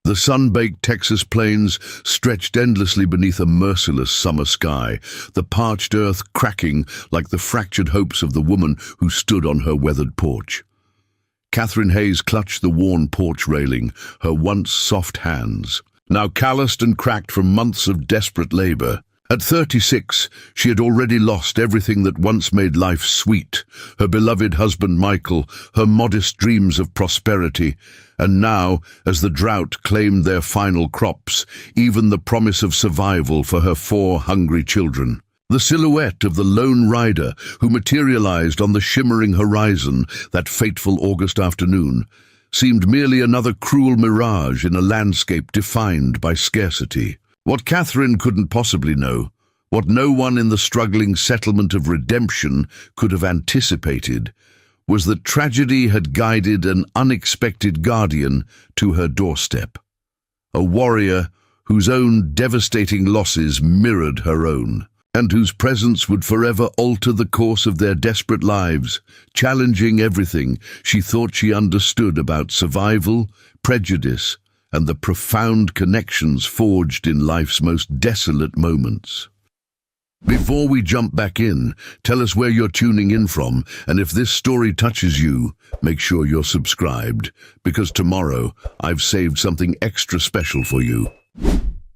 The sun-baked Texas plains stretched endlessly beneath a merciless summer sky, the parched earth cracking like the fractured hopes of the woman who stood on her weathered porch. Catherine Hayes clutched the worn porch railing, her once soft hands, now calloused and cracked from months of desperate labor. At 36, she had already lost everything that once made life sweet, her beloved husband Michael, her modest dreams of prosperity, and now, as the drought claimed their final crops, even the promise of survival for her 4 hungry children. The silhouette of the lone rider who materialized on the shimmering horizon that fateful August afternoon seemed merely another cruel mirage in a landscape defined by scarcity. What Catherine couldn't possibly know, what no one in the struggling settlement of Redemption could have anticipated, was that tragedy had guided an unexpected guardian to her doorstep. A warrior whose own devastating losses mirrored her own, and whose presence would forever alter the course of their desperate lives, challenging everything she thought she understood about survival, prejudice, and the profound connections forged in life's most desolate moments. Before we jump back in, tell us where you're tuning in from, and if this story touches you, make sure you're subscribed, because tomorrow I've saved something extra special for you.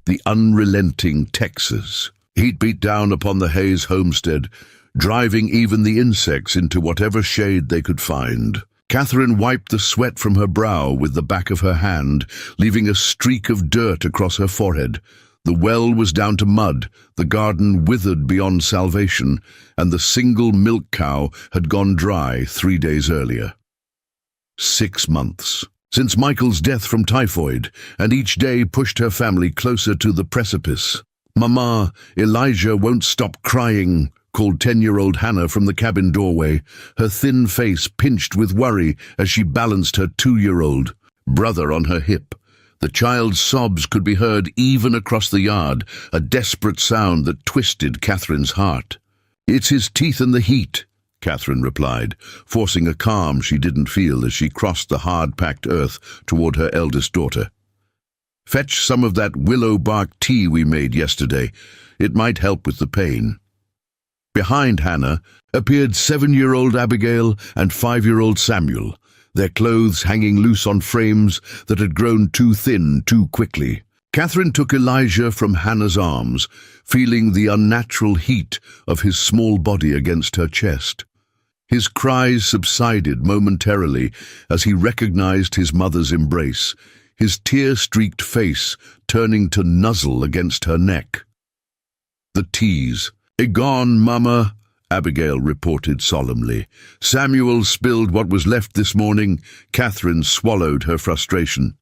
The unrelenting Texas. Heat beat down upon the Hayes homestead, driving even the insects into whatever shade they could find. Catherine wiped the sweat from her brow with the back of her hand, leaving a streak of dirt across her forehead. The well was down to mud, the garden withered beyond salvation, and the single milk cow had gone dry 3 days earlier. 6 months. Since Michael's death from typhoid, and each day pushed her family closer to the precipice. "Mama, Elijah won't stop crying," called 10-year-old Hannah from the cabin doorway, her thin face pinched with worry as she balanced her 2-year-old brother on her hip. The child's sobs could be heard even across the yard, a desperate sound that twisted Catherine's heart. "It's his teeth and the heat," Catherine replied, forcing a calm she didn't feel as she crossed the hard-packed earth toward her eldest daughter. "Fetch some of that willow bark tea we made yesterday. It might help with the pain." Behind Hannah appeared 7-year-old Abigail and 5-year-old Samuel, their clothes hanging loose on frames that had grown too thin too quickly. Catherine took Elijah from Hannah's arms, feeling the unnatural heat of his small body against her chest. His cries subsided momentarily as he recognized his mother's embrace, his tear-streaked face turning to nuzzle against her neck. The tease. "Gone, Mama," Abigail reported solemnly. "Samuel spilled what was left this morning." Catherine swallowed her frustration.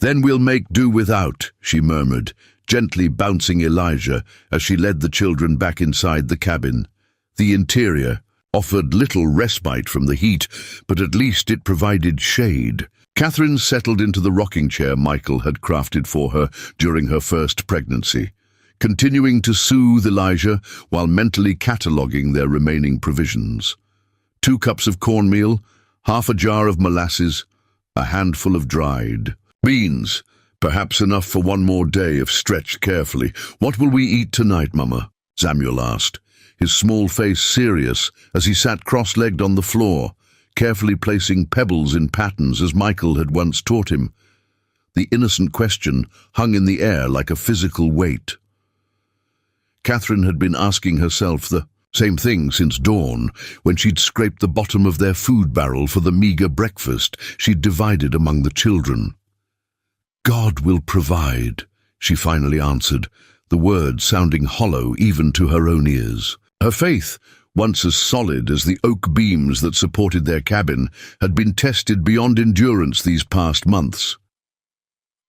"Then we'll make do without," she murmured, gently bouncing Elijah as she led the children back inside the cabin. The interior offered little respite from the heat, but at least it provided shade. Catherine settled into the rocking chair Michael had crafted for her during her first pregnancy, continuing to soothe Elijah while mentally cataloguing their remaining provisions. 2 cups of cornmeal, half a jar of molasses, a handful of dried beans, perhaps enough for 1 more day if stretched carefully. "What will we eat tonight, Mama?" Samuel asked, his small face serious as he sat cross-legged on the floor, carefully placing pebbles in patterns as Michael had once taught him. The innocent question hung in the air like a physical weight. Catherine had been asking herself the same thing since dawn, when she'd scraped the bottom of their food barrel for the meager breakfast she'd divided among the children. "God will provide," she finally answered, the words sounding hollow even to her own ears. Her faith, once as solid as the oak beams that supported their cabin, had been tested beyond endurance these past months.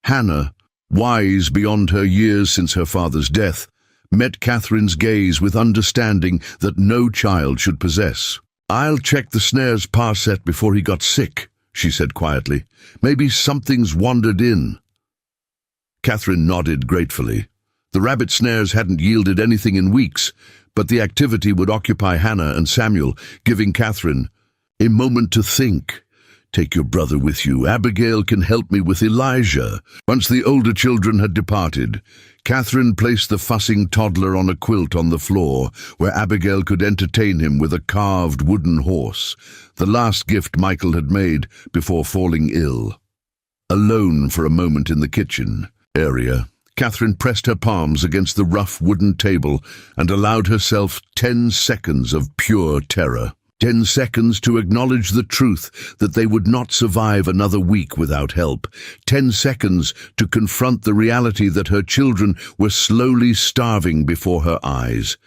Hannah, wise beyond her years since her father's death, met Catherine's gaze with understanding that no child should possess. "I'll check the snare's parset before he got sick," she said quietly. "Maybe something's wandered in." Catherine nodded gratefully. The rabbit snares hadn't yielded anything in weeks, but the activity would occupy Hannah and Samuel, giving Catherine a moment to think, Take your brother with you. Abigail can help me with Elijah." Once the older children had departed, Catherine placed the fussing toddler on a quilt on the floor, where Abigail could entertain him with a carved wooden horse, the last gift Michael had made before falling ill. Alone for a moment in the kitchen area, Catherine pressed her palms against the rough wooden table and allowed herself 10 seconds of pure terror. 10 seconds to acknowledge the truth that they would not survive another week without help. 10 seconds to confront the reality that her children were slowly starving before her eyes.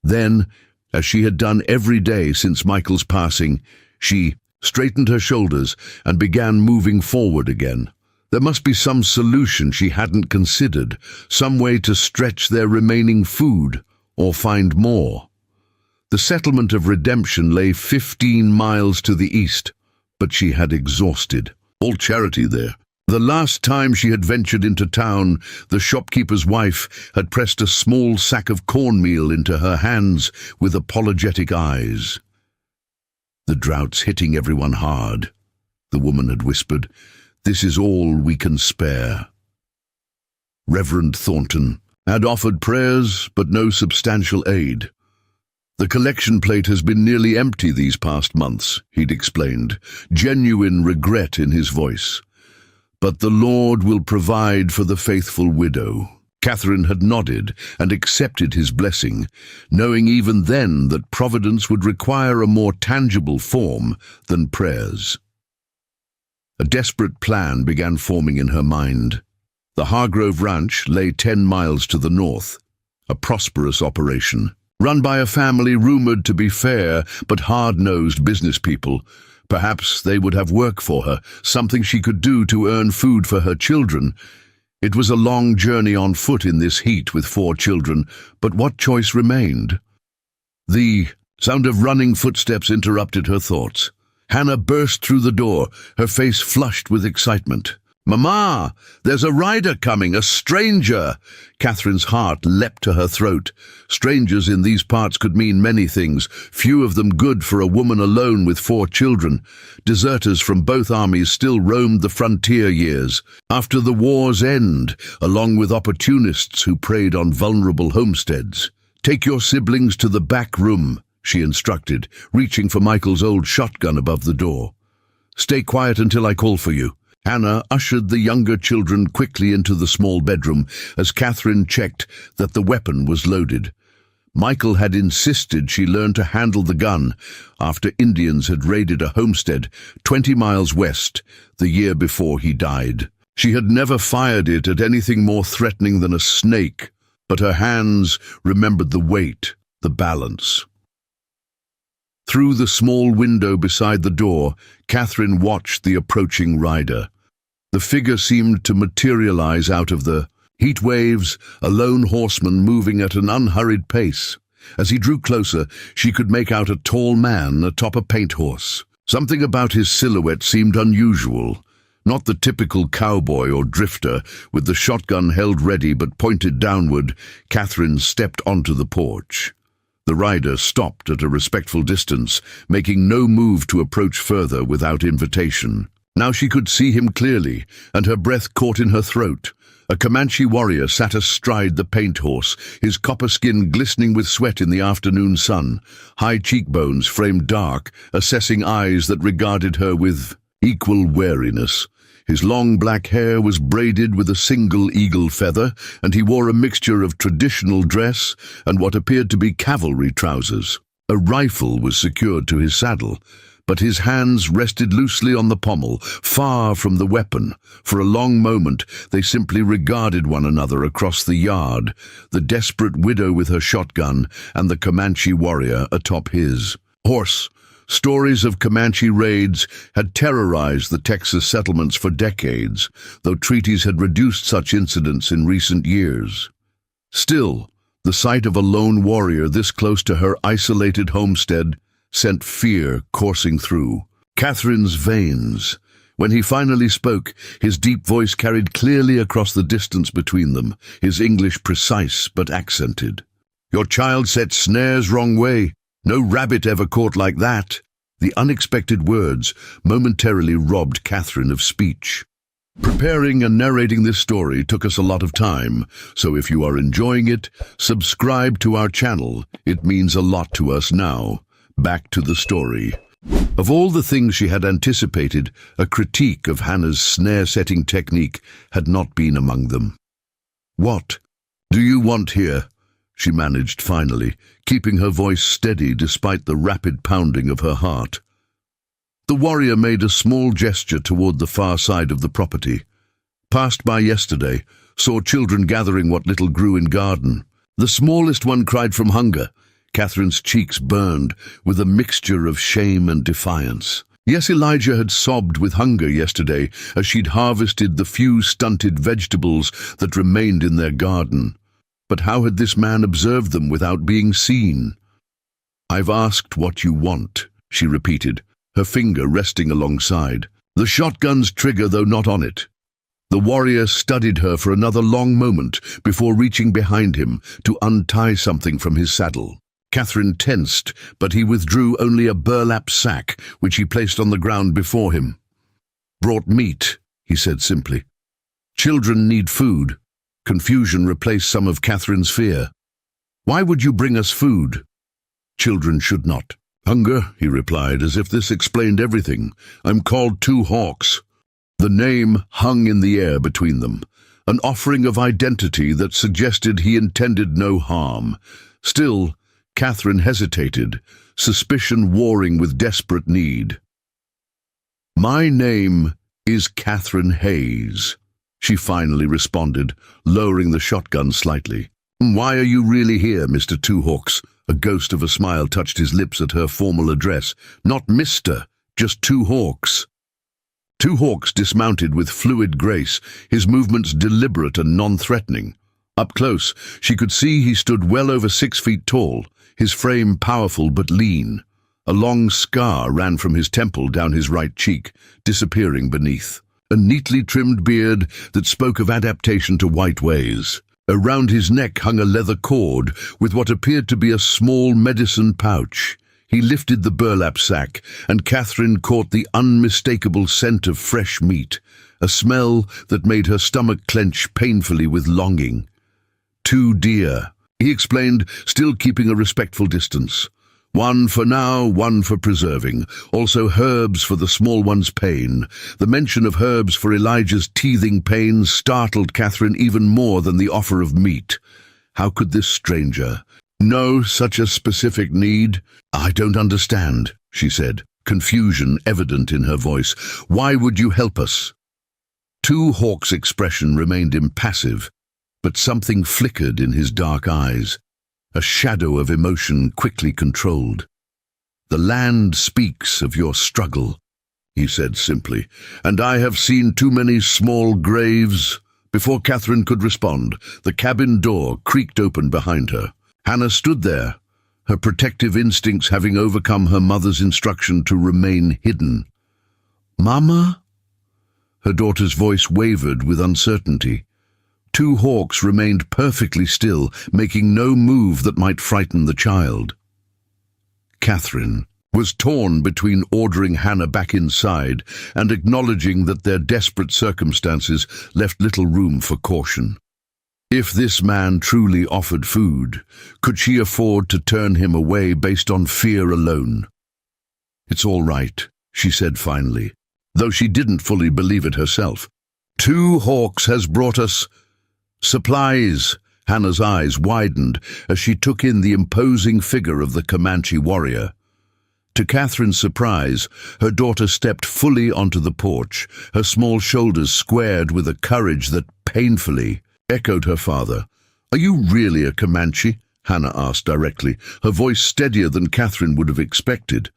Then, as she had done every day since Michael's passing, she straightened her shoulders and began moving forward again. There must be some solution she hadn't considered, some way to stretch their remaining food or find more. The settlement of Redemption lay 15 miles to the east, but she had exhausted all charity there. The last time she had ventured into town, the shopkeeper's wife had pressed a small sack of cornmeal into her hands with apologetic eyes. "The drought's hitting everyone hard," the woman had whispered. "This is all we can spare." Reverend Thornton had offered prayers, but no substantial aid. "The collection plate has been nearly empty these past months," he'd explained, genuine regret in his voice. "But the Lord will provide for the faithful widow." Catherine had nodded and accepted his blessing, knowing even then that providence would require a more tangible form than prayers. A desperate plan began forming in her mind. The Hargrove Ranch lay 10 miles to the north, a prosperous operation, run by a family rumored to be fair but hard-nosed business people. Perhaps they would have work for her, something she could do to earn food for her children. It was a long journey on foot in this heat with 4 children, but what choice remained? The sound of running footsteps interrupted her thoughts. Hannah burst through the door, her face flushed with excitement. "Mama, there's a rider coming, a stranger!" Catherine's heart leapt to her throat. Strangers in these parts could mean many things, few of them good for a woman alone with 4 children. Deserters from both armies still roamed the frontier years, after the war's end, along with opportunists who preyed on vulnerable homesteads. "Take your siblings to the back room," she instructed, reaching for Michael's old shotgun above the door. "Stay quiet until I call for you." Hannah ushered the younger children quickly into the small bedroom as Catherine checked that the weapon was loaded. Michael had insisted she learn to handle the gun after Indians had raided a homestead 20 miles west the year before he died. She had never fired it at anything more threatening than a snake, but her hands remembered the weight, the balance. Through the small window beside the door, Catherine watched the approaching rider. The figure seemed to materialize out of the heat waves, a lone horseman moving at an unhurried pace. As he drew closer, she could make out a tall man atop a paint horse. Something about his silhouette seemed unusual. Not the typical cowboy or drifter, with the shotgun held ready but pointed downward. Catherine stepped onto the porch. The rider stopped at a respectful distance, making no move to approach further without invitation. Now she could see him clearly, and her breath caught in her throat. A Comanche warrior sat astride the paint horse, his copper skin glistening with sweat in the afternoon sun, high cheekbones framed dark, assessing eyes that regarded her with equal wariness. His long black hair was braided with a single eagle feather, and he wore a mixture of traditional dress and what appeared to be cavalry trousers. A rifle was secured to his saddle, but his hands rested loosely on the pommel, far from the weapon. For a long moment they simply regarded one another across the yard, the desperate widow with her shotgun and the Comanche warrior atop his horse. Stories of Comanche raids had terrorized the Texas settlements for decades, though treaties had reduced such incidents in recent years. Still, the sight of a lone warrior this close to her isolated homestead sent fear coursing through Catherine's veins. When he finally spoke, his deep voice carried clearly across the distance between them, his English precise but accented. "Your child set snares wrong way. No rabbit ever caught like that." The unexpected words momentarily robbed Catherine of speech. Preparing and narrating this story took us a lot of time, so if you are enjoying it, subscribe to our channel. It means a lot to us now. Back to the story. Of all the things she had anticipated, a critique of Hannah's snare-setting technique had not been among them. "What do you want here?" she managed finally, keeping her voice steady despite the rapid pounding of her heart. The warrior made a small gesture toward the far side of the property. "Passed by yesterday, saw children gathering what little grew in garden. The smallest one cried from hunger." Catherine's cheeks burned with a mixture of shame and defiance. Yes, Elijah had sobbed with hunger yesterday as she'd harvested the few stunted vegetables that remained in their garden. But how had this man observed them without being seen? "I've asked what you want," she repeated, her finger resting alongside. The shotgun's trigger, though not on it. The warrior studied her for another long moment before reaching behind him to untie something from his saddle. Catherine tensed, but he withdrew only a burlap sack, which he placed on the ground before him. "Brought meat," he said simply. "Children need food." Confusion replaced some of Catherine's fear. "Why would you bring us food?" "Children should not." "Hunger," he replied, as if this explained everything. "I'm called Two Hawks." The name hung in the air between them, an offering of identity that suggested he intended no harm. Still, Catherine hesitated, suspicion warring with desperate need. "My name is Catherine Hayes," she finally responded, lowering the shotgun slightly. "Why are you really here, Mr. Two Hawks?" A ghost of a smile touched his lips at her formal address. "Not Mr., just Two Hawks." Two Hawks dismounted with fluid grace, his movements deliberate and non-threatening. Up close, she could see he stood well over 6 feet tall, his frame powerful but lean. A long scar ran from his temple down his right cheek, disappearing beneath. A neatly trimmed beard that spoke of adaptation to white ways. Around his neck hung a leather cord with what appeared to be a small medicine pouch. He lifted the burlap sack, and Catherine caught the unmistakable scent of fresh meat, a smell that made her stomach clench painfully with longing. "2 deer," he explained, still keeping a respectful distance. "One for now, one for preserving. Also herbs for the small one's pain." The mention of herbs for Elijah's teething pain startled Catherine even more than the offer of meat. How could this stranger know such a specific need? "I don't understand," she said, confusion evident in her voice. "Why would you help us?" Two Hawks' expression remained impassive, but something flickered in his dark eyes. A shadow of emotion quickly controlled. "The land speaks of your struggle," he said simply, "and I have seen too many small graves." Before Catherine could respond, the cabin door creaked open behind her. Hannah stood there, her protective instincts having overcome her mother's instruction to remain hidden. "Mama?" Her daughter's voice wavered with uncertainty. Two Hawks remained perfectly still, making no move that might frighten the child. Catherine was torn between ordering Hannah back inside and acknowledging that their desperate circumstances left little room for caution. If this man truly offered food, could she afford to turn him away based on fear alone? "It's all right," she said finally, though she didn't fully believe it herself. "Two Hawks has brought us supplies." Hannah's eyes widened as she took in the imposing figure of the Comanche warrior. To Catherine's surprise, her daughter stepped fully onto the porch, her small shoulders squared with a courage that painfully echoed her father. "Are you really a Comanche?" Hannah asked directly, her voice steadier than Catherine would have expected.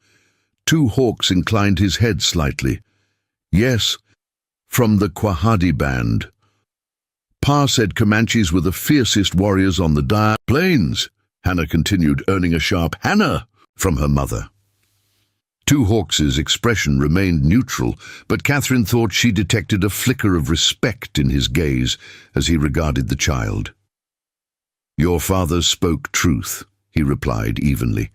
Two Hawks inclined his head slightly. "Yes, from the Quahadi band. Pa said Comanches were the fiercest warriors on the plains," Hannah continued, earning a sharp "Hannah" from her mother. Two Hawks' expression remained neutral, but Catherine thought she detected a flicker of respect in his gaze as he regarded the child. "Your father spoke truth," he replied evenly.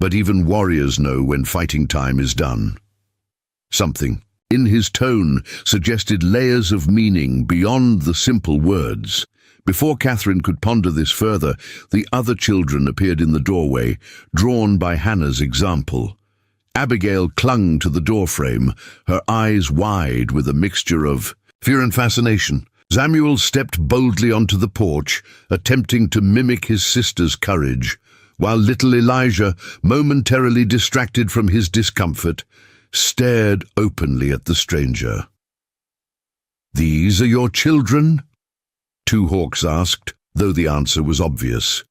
but even warriors know when fighting time is done. Something in his tone suggested layers of meaning beyond the simple words. Before Catherine could ponder this further, the other children appeared in the doorway, drawn by Hannah's example. Abigail clung to the doorframe, her eyes wide with a mixture of fear and fascination. Samuel stepped boldly onto the porch, attempting to mimic his sister's courage, while little Elijah, momentarily distracted from his discomfort, stared openly at the stranger. "These are your children?" Two Hawks asked, though the answer was obvious.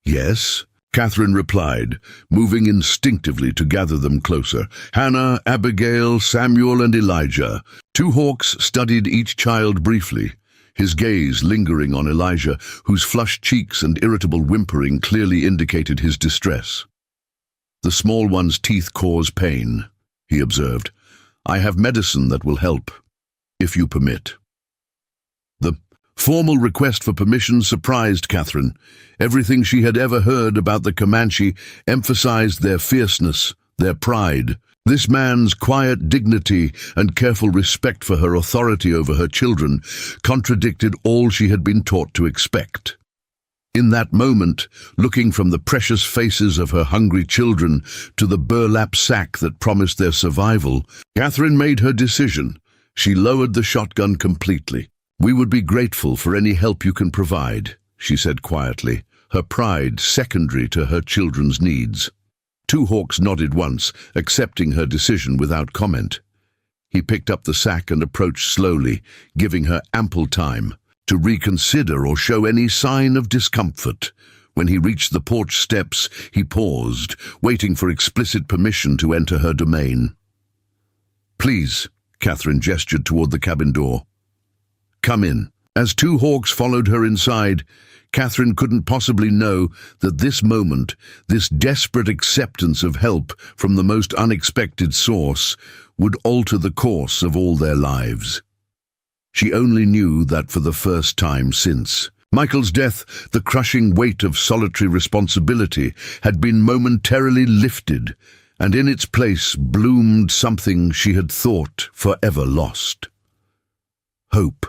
"Yes," Catherine replied, moving instinctively to gather them closer. Hannah, Abigail, Samuel, and Elijah. Two Hawks studied each child briefly, his gaze lingering on Elijah, whose flushed cheeks and irritable whimpering clearly indicated his distress. "The small one's teeth cause pain," he observed. "I have medicine that will help, if you permit." The formal request for permission surprised Catherine. Everything she had ever heard about the Comanche emphasized their fierceness, their pride. This man's quiet dignity and careful respect for her authority over her children contradicted all she had been taught to expect. In that moment, looking from the precious faces of her hungry children to the burlap sack that promised their survival, Catherine made her decision. She lowered the shotgun completely. "We would be grateful for any help you can provide," she said quietly, her pride secondary to her children's needs. Two Hawks nodded once, accepting her decision without comment. He picked up the sack and approached slowly, giving her ample time to reconsider or show any sign of discomfort. When he reached the porch steps, he paused, waiting for explicit permission to enter her domain. "Please," Catherine gestured toward the cabin door. "Come in." As Two Hawks followed her inside, Catherine couldn't possibly know that this moment, this desperate acceptance of help from the most unexpected source, would alter the course of all their lives. She only knew that for the first time since Michael's death, the crushing weight of solitary responsibility had been momentarily lifted, and in its place bloomed something she had thought forever lost: hope.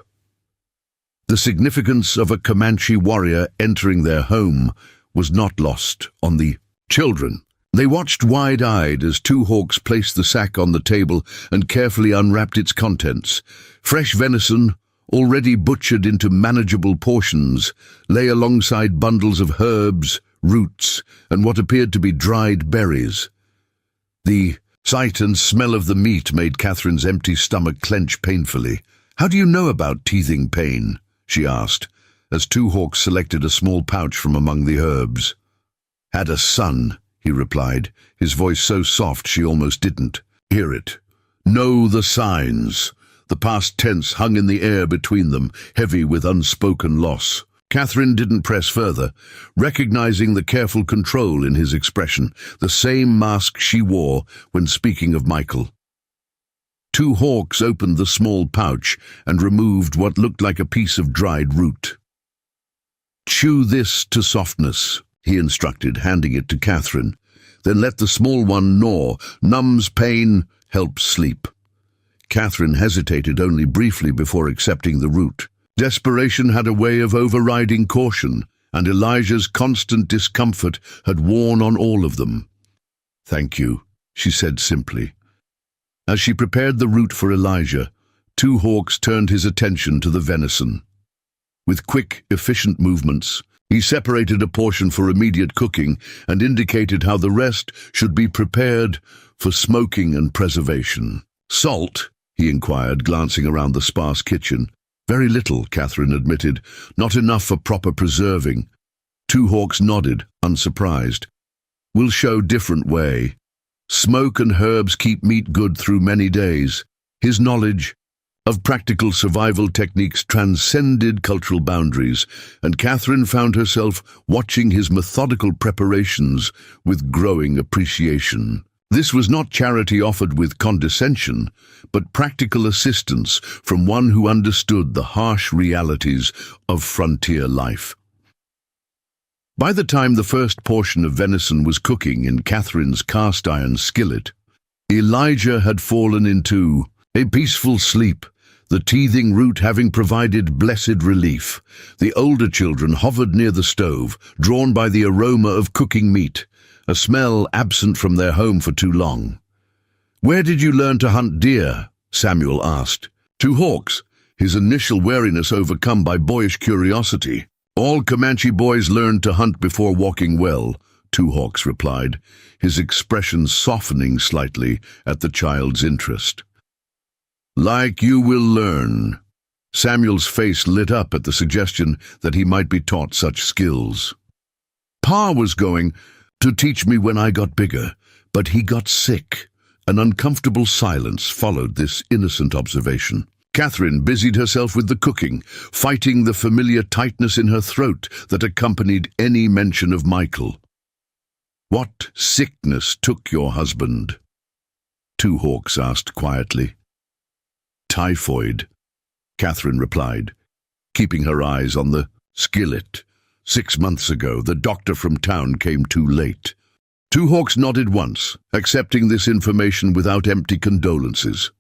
The significance of a Comanche warrior entering their home was not lost on the children. They watched wide-eyed as Two Hawks placed the sack on the table and carefully unwrapped its contents. Fresh venison, already butchered into manageable portions, lay alongside bundles of herbs, roots, and what appeared to be dried berries. The sight and smell of the meat made Catherine's empty stomach clench painfully. "How do you know about teething pain?" she asked, as Two Hawks selected a small pouch from among the herbs. "Had a son," he replied, his voice so soft she almost didn't hear it. "Know the signs." The past tense hung in the air between them, heavy with unspoken loss. Catherine didn't press further, recognizing the careful control in his expression, the same mask she wore when speaking of Michael. Two Hawks opened the small pouch and removed what looked like a piece of dried root. "Chew this to softness," he instructed, handing it to Catherine. "Then let the small one gnaw, numbs pain, helps sleep." Catherine hesitated only briefly before accepting the root. Desperation had a way of overriding caution, and Elijah's constant discomfort had worn on all of them. "Thank you," she said simply. As she prepared the root for Elijah, Two Hawks turned his attention to the venison. With quick, efficient movements, he separated a portion for immediate cooking and indicated how the rest should be prepared for smoking and preservation. "Salt?" he inquired, glancing around the sparse kitchen. "Very little," Catherine admitted. "Not enough for proper preserving." Two Hawks nodded, unsurprised. "We'll show different way. Smoke and herbs keep meat good through many days." His knowledge of practical survival techniques transcended cultural boundaries, and Catherine found herself watching his methodical preparations with growing appreciation. This was not charity offered with condescension, but practical assistance from one who understood the harsh realities of frontier life. By the time the first portion of venison was cooking in Catherine's cast-iron skillet, Elijah had fallen into a peaceful sleep, the teething root having provided blessed relief. The older children hovered near the stove, drawn by the aroma of cooking meat, a smell absent from their home for too long. "Where did you learn to hunt deer?" Samuel asked. "Two hawks," his initial wariness overcome by boyish curiosity. "All Comanche boys learned to hunt before walking well," Two Hawks replied, his expression softening slightly at the child's interest. "Like you will learn." Samuel's face lit up at the suggestion that he might be taught such skills. "Pa was going to teach me when I got bigger, but he got sick." An uncomfortable silence followed this innocent observation. Catherine busied herself with the cooking, fighting the familiar tightness in her throat that accompanied any mention of Michael. "What sickness took your husband?" Two Hawks asked quietly. "Typhoid," Catherine replied, keeping her eyes on the skillet. 6 months ago, the doctor from town came too late." Two Hawks nodded once, accepting this information without empty condolences.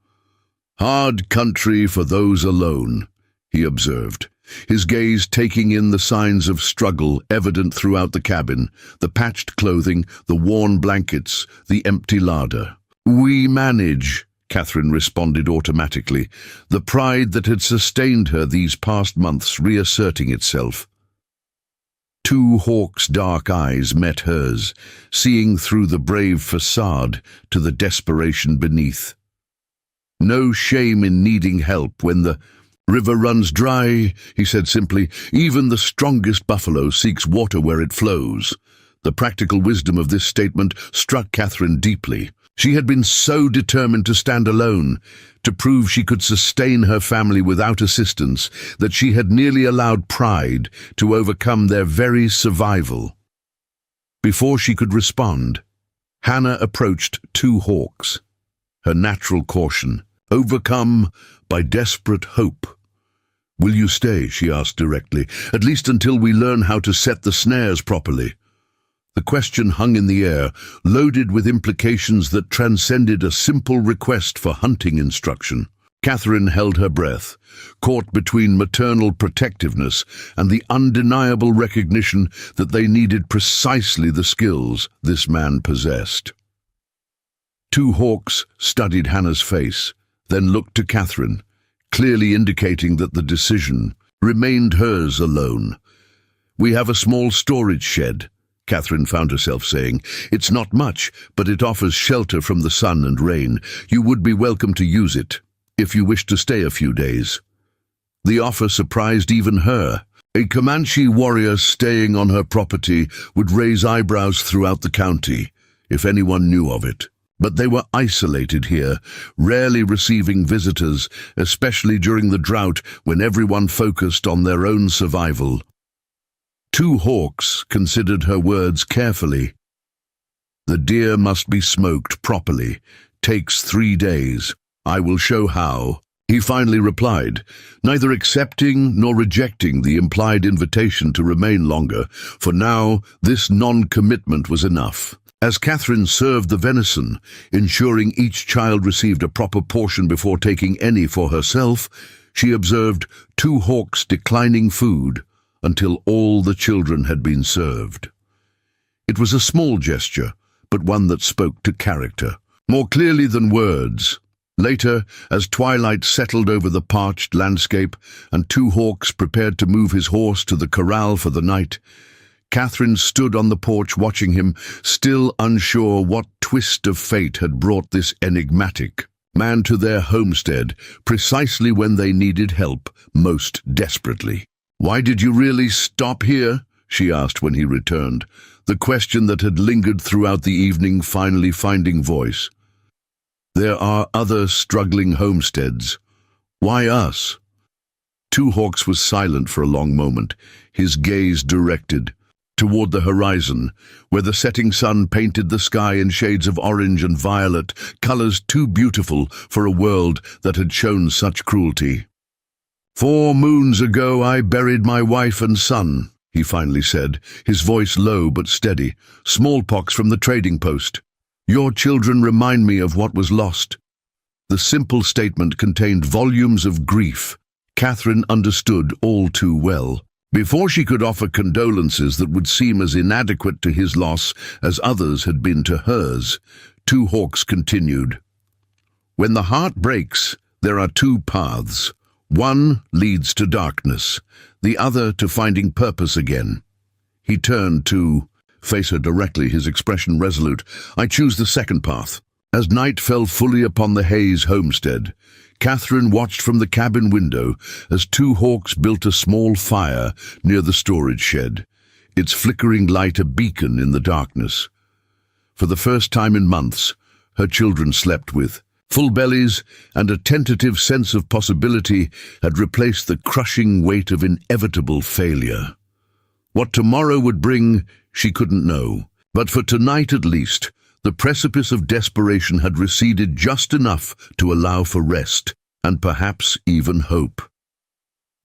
"Hard country for those alone," he observed, his gaze taking in the signs of struggle evident throughout the cabin, the patched clothing, the worn blankets, the empty larder. "We manage," Catherine responded automatically, the pride that had sustained her these past months reasserting itself. Two Hawks' dark eyes met hers, seeing through the brave facade to the desperation beneath. "No shame in needing help when the river runs dry," he said simply. "Even the strongest buffalo seeks water where it flows." The practical wisdom of this statement struck Catherine deeply. She had been so determined to stand alone, to prove she could sustain her family without assistance, that she had nearly allowed pride to overcome their very survival. Before she could respond, Hannah approached Two Hawks, her natural caution overcome by desperate hope. "Will you stay?" she asked directly, "at least until we learn how to set the snares properly?" The question hung in the air, loaded with implications that transcended a simple request for hunting instruction. Catherine held her breath, caught between maternal protectiveness and the undeniable recognition that they needed precisely the skills this man possessed. Two Hawks studied Hannah's face, then looked to Catherine, clearly indicating that the decision remained hers alone. "We have a small storage shed," Catherine found herself saying. "It's not much, but it offers shelter from the sun and rain. You would be welcome to use it, if you wish to stay a few days." The offer surprised even her. A Comanche warrior staying on her property would raise eyebrows throughout the county, if anyone knew of it. But they were isolated here, rarely receiving visitors, especially during the drought when everyone focused on their own survival. Two Hawks considered her words carefully. "The deer must be smoked properly. Takes 3 days. I will show how," he finally replied, neither accepting nor rejecting the implied invitation to remain longer. For now, this non-commitment was enough. As Catherine served the venison, ensuring each child received a proper portion before taking any for herself, she observed Two Hawks declining food until all the children had been served. It was a small gesture, but one that spoke to character, more clearly than words. Later, as twilight settled over the parched landscape and Two Hawks prepared to move his horse to the corral for the night, Catherine stood on the porch watching him, still unsure what twist of fate had brought this enigmatic man to their homestead precisely when they needed help most desperately. "Why did you really stop here?" she asked when he returned, the question that had lingered throughout the evening finally finding voice. "There are other struggling homesteads. Why us?" Two Hawks was silent for a long moment, his gaze directed toward the horizon, where the setting sun painted the sky in shades of orange and violet, colors too beautiful for a world that had shown such cruelty. 4 moons ago I buried my wife and son," he finally said, his voice low but steady. "Smallpox from the trading post. Your children remind me of what was lost." The simple statement contained volumes of grief. Catherine understood all too well. Before she could offer condolences that would seem as inadequate to his loss as others had been to hers, Two Hawks continued. "When the heart breaks, there are two paths. One leads to darkness, the other to finding purpose again." He turned to face her directly, his expression resolute. "I choose the second path." As night fell fully upon the Hayes homestead, Catherine watched from the cabin window as Two Hawks built a small fire near the storage shed, its flickering light a beacon in the darkness. For the first time in months, her children slept with full bellies, and a tentative sense of possibility had replaced the crushing weight of inevitable failure. What tomorrow would bring, she couldn't know, but for tonight at least, the precipice of desperation had receded just enough to allow for rest, and perhaps even hope.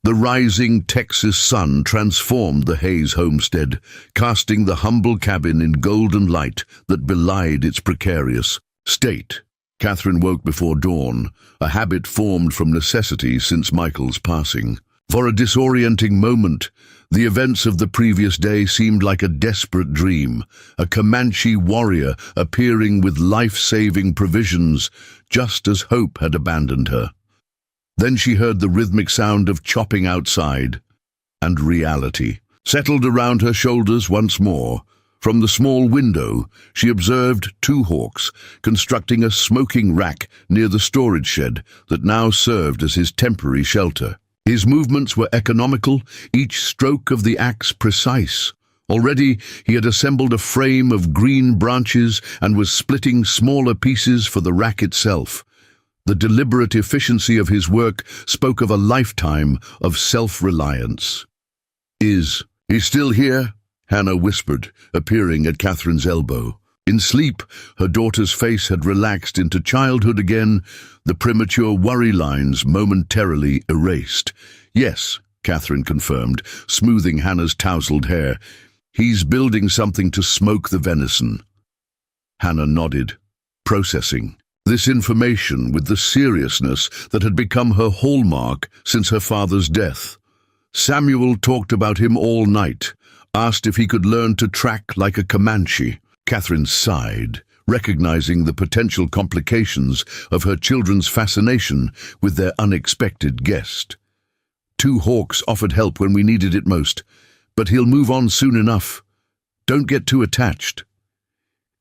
The rising Texas sun transformed the Hayes homestead, casting the humble cabin in golden light that belied its precarious state. Catherine woke before dawn, a habit formed from necessity since Michael's passing. For a disorienting moment, the events of the previous day seemed like a desperate dream, a Comanche warrior appearing with life-saving provisions, just as hope had abandoned her. Then she heard the rhythmic sound of chopping outside, and reality settled around her shoulders once more. From the small window, she observed Two Hawks constructing a smoking rack near the storage shed that now served as his temporary shelter. His movements were economical, each stroke of the axe precise. Already he had assembled a frame of green branches and was splitting smaller pieces for the rack itself. The deliberate efficiency of his work spoke of a lifetime of self-reliance. "Is he still here?" Hannah whispered, appearing at Catherine's elbow. In sleep, her daughter's face had relaxed into childhood again, the premature worry lines momentarily erased. "Yes," Catherine confirmed, smoothing Hannah's tousled hair. "He's building something to smoke the venison." Hannah nodded, processing this information with the seriousness that had become her hallmark since her father's death. Samuel talked about him all night, asked if he could learn to track like a Comanche. Catherine sighed, recognizing the potential complications of her children's fascination with their unexpected guest. "Two Hawks offered help when we needed it most, but he'll move on soon enough. Don't get too attached."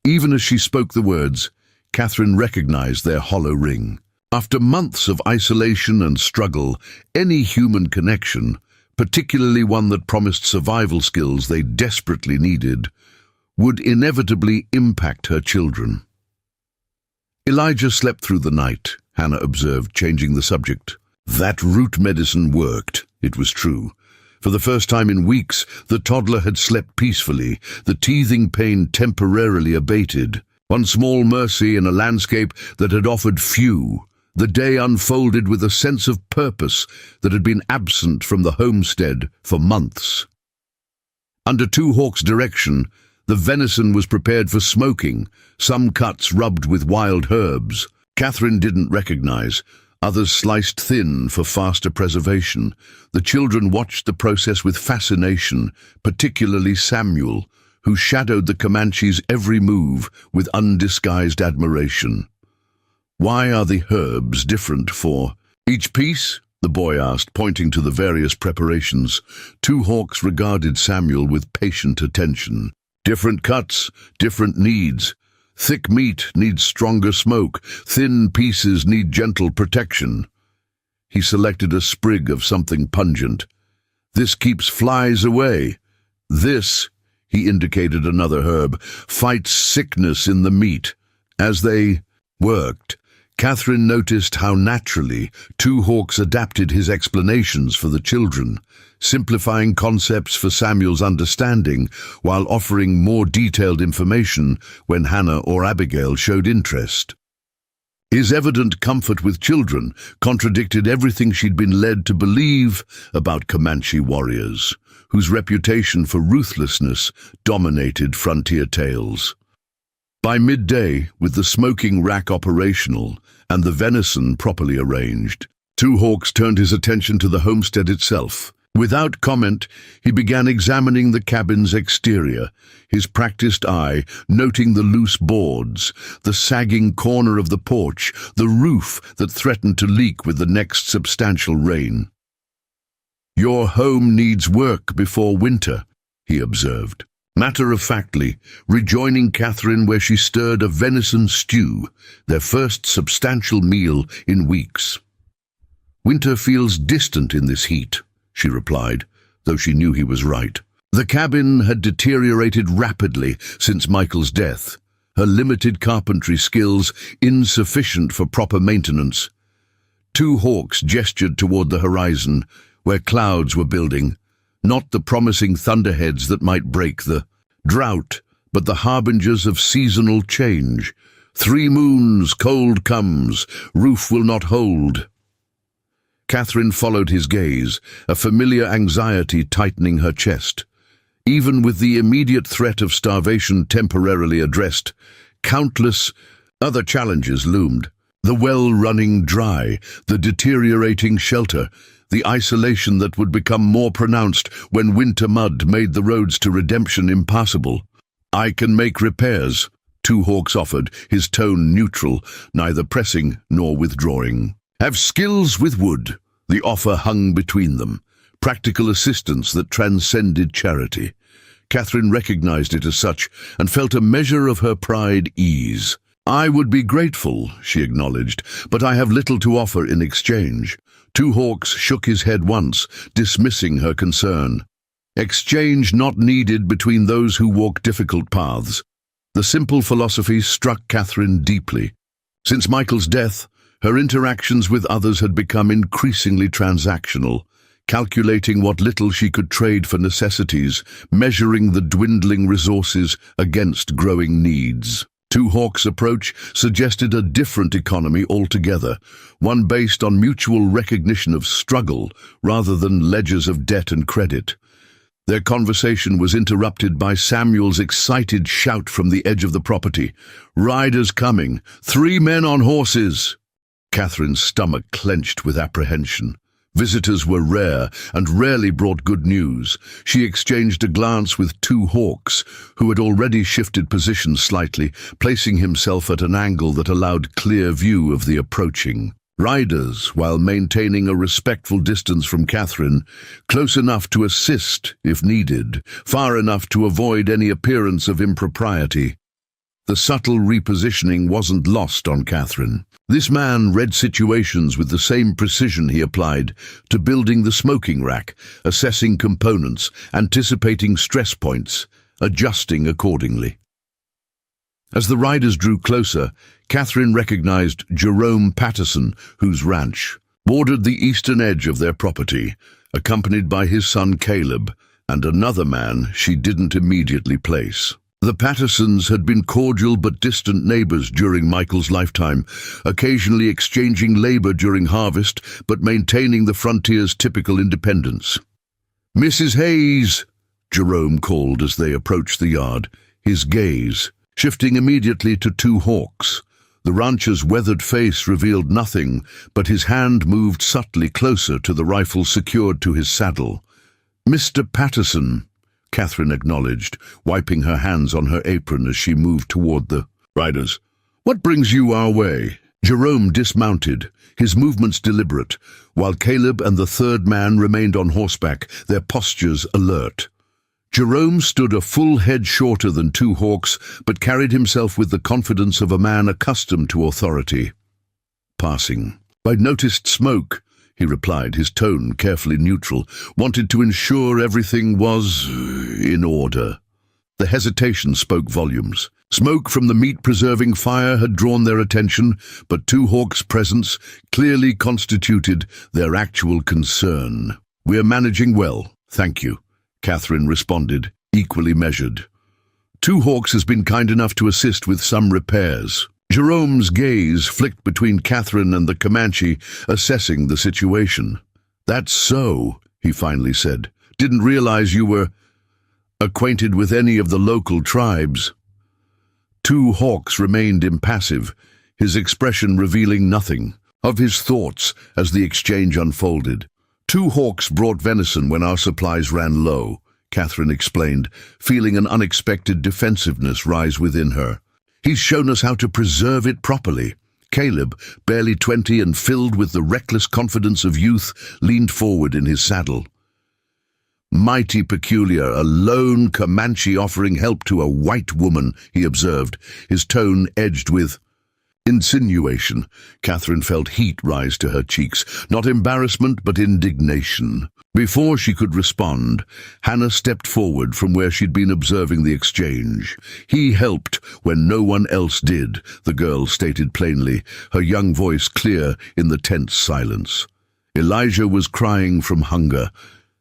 Even as she spoke the words, Catherine recognized their hollow ring. After months of isolation and struggle, any human connection, particularly one that promised survival skills they desperately needed, would inevitably impact her children. "Elijah slept through the night," Hannah observed, changing the subject. That root medicine worked, it was true. For the first time in weeks, the toddler had slept peacefully, the teething pain temporarily abated. One small mercy in a landscape that had offered few. The day unfolded with a sense of purpose that had been absent from the homestead for months. Under Two Hawks' direction, the venison was prepared for smoking, some cuts rubbed with wild herbs. Catherine didn't recognize, others sliced thin for faster preservation. The children watched the process with fascination, particularly Samuel, who shadowed the Comanche's every move with undisguised admiration. "Why are the herbs different for each piece?" the boy asked, pointing to the various preparations. Two Hawks regarded Samuel with patient attention. "Different cuts, different needs. Thick meat needs stronger smoke. Thin pieces need gentle protection." He selected a sprig of something pungent. "This keeps flies away. This," he indicated another herb, "fights sickness in the meat." As they worked, Catherine noticed how naturally Two Hawks adapted his explanations for the children, simplifying concepts for Samuel's understanding while offering more detailed information when Hannah or Abigail showed interest. His evident comfort with children contradicted everything she'd been led to believe about Comanche warriors, whose reputation for ruthlessness dominated frontier tales. By midday, with the smoking rack operational and the venison properly arranged, Two Hawks turned his attention to the homestead itself. Without comment, he began examining the cabin's exterior, his practiced eye noting the loose boards, the sagging corner of the porch, the roof that threatened to leak with the next substantial rain. "Your home needs work before winter," he observed, matter-of-factly, rejoining Catherine where she stirred a venison stew, their first substantial meal in weeks. "Winter feels distant in this heat," she replied, though she knew he was right. The cabin had deteriorated rapidly since Michael's death, her limited carpentry skills insufficient for proper maintenance. Two Hawks gestured toward the horizon, where clouds were building, not the promising thunderheads that might break the drought, but the harbingers of seasonal change. "3 moons, cold comes, roof will not hold." Catherine followed his gaze, a familiar anxiety tightening her chest. Even with the immediate threat of starvation temporarily addressed, countless other challenges loomed. The well running dry, the deteriorating shelter, the isolation that would become more pronounced when winter mud made the roads to redemption impassable. "I can make repairs," Two Hawks offered, his tone neutral, neither pressing nor withdrawing. "Have skills with wood," the offer hung between them, practical assistance that transcended charity. Catherine recognized it as such and felt a measure of her pride ease. "I would be grateful," she acknowledged, "but I have little to offer in exchange." Two Hawks shook his head once, dismissing her concern. Exchange not needed between those who walk difficult paths. The simple philosophy struck Catherine deeply. Since Michael's death, her interactions with others had become increasingly transactional, calculating what little she could trade for necessities, measuring the dwindling resources against growing needs. Two Hawks' approach suggested a different economy altogether, one based on mutual recognition of struggle rather than ledgers of debt and credit. Their conversation was interrupted by Samuel's excited shout from the edge of the property. "Riders coming! 3 men on horses!" Catherine's stomach clenched with apprehension. Visitors were rare and rarely brought good news. She exchanged a glance with Two Hawks, who had already shifted position slightly, placing himself at an angle that allowed clear view of the approaching riders, while maintaining a respectful distance from Catherine, close enough to assist if needed, far enough to avoid any appearance of impropriety. The subtle repositioning wasn't lost on Catherine. This man read situations with the same precision he applied to building the smoking rack, assessing components, anticipating stress points, adjusting accordingly. As the riders drew closer, Catherine recognized Jerome Patterson, whose ranch bordered the eastern edge of their property, accompanied by his son Caleb, and another man she didn't immediately place. The Pattersons had been cordial but distant neighbors during Michael's lifetime, occasionally exchanging labor during harvest but maintaining the frontier's typical independence. "Mrs. Hayes," Jerome called as they approached the yard, his gaze shifting immediately to Two Hawks. The rancher's weathered face revealed nothing, but his hand moved subtly closer to the rifle secured to his saddle. "Mr. Patterson," Catherine acknowledged, wiping her hands on her apron as she moved toward the riders. "What brings you our way?" Jerome dismounted, his movements deliberate, while Caleb and the third man remained on horseback, their postures alert. Jerome stood a full head shorter than Two Hawks, but carried himself with the confidence of a man accustomed to authority. "Passing. I noticed smoke," he replied, his tone carefully neutral. "Wanted to ensure everything was in order." The hesitation spoke volumes. Smoke from the meat-preserving fire had drawn their attention, but Two Hawks' presence clearly constituted their actual concern. "We're managing well, thank you," Catherine responded, equally measured. "Two Hawks has been kind enough to assist with some repairs." Jerome's gaze flicked between Catherine and the Comanche, assessing the situation. "That's so," he finally said. "Didn't realize you were acquainted with any of the local tribes." Two Hawks remained impassive, his expression revealing nothing of his thoughts as the exchange unfolded. "Two Hawks brought venison when our supplies ran low," Catherine explained, feeling an unexpected defensiveness rise within her. "He's shown us how to preserve it properly." Caleb, barely 20 and filled with the reckless confidence of youth, leaned forward in his saddle. "Mighty peculiar, a lone Comanche offering help to a white woman," he observed, his tone edged with insinuation. Catherine felt heat rise to her cheeks, not embarrassment but indignation. Before she could respond, Hannah stepped forward from where she'd been observing the exchange. "He helped when no one else did," the girl stated plainly, her young voice clear in the tense silence. "Elijah was crying from hunger,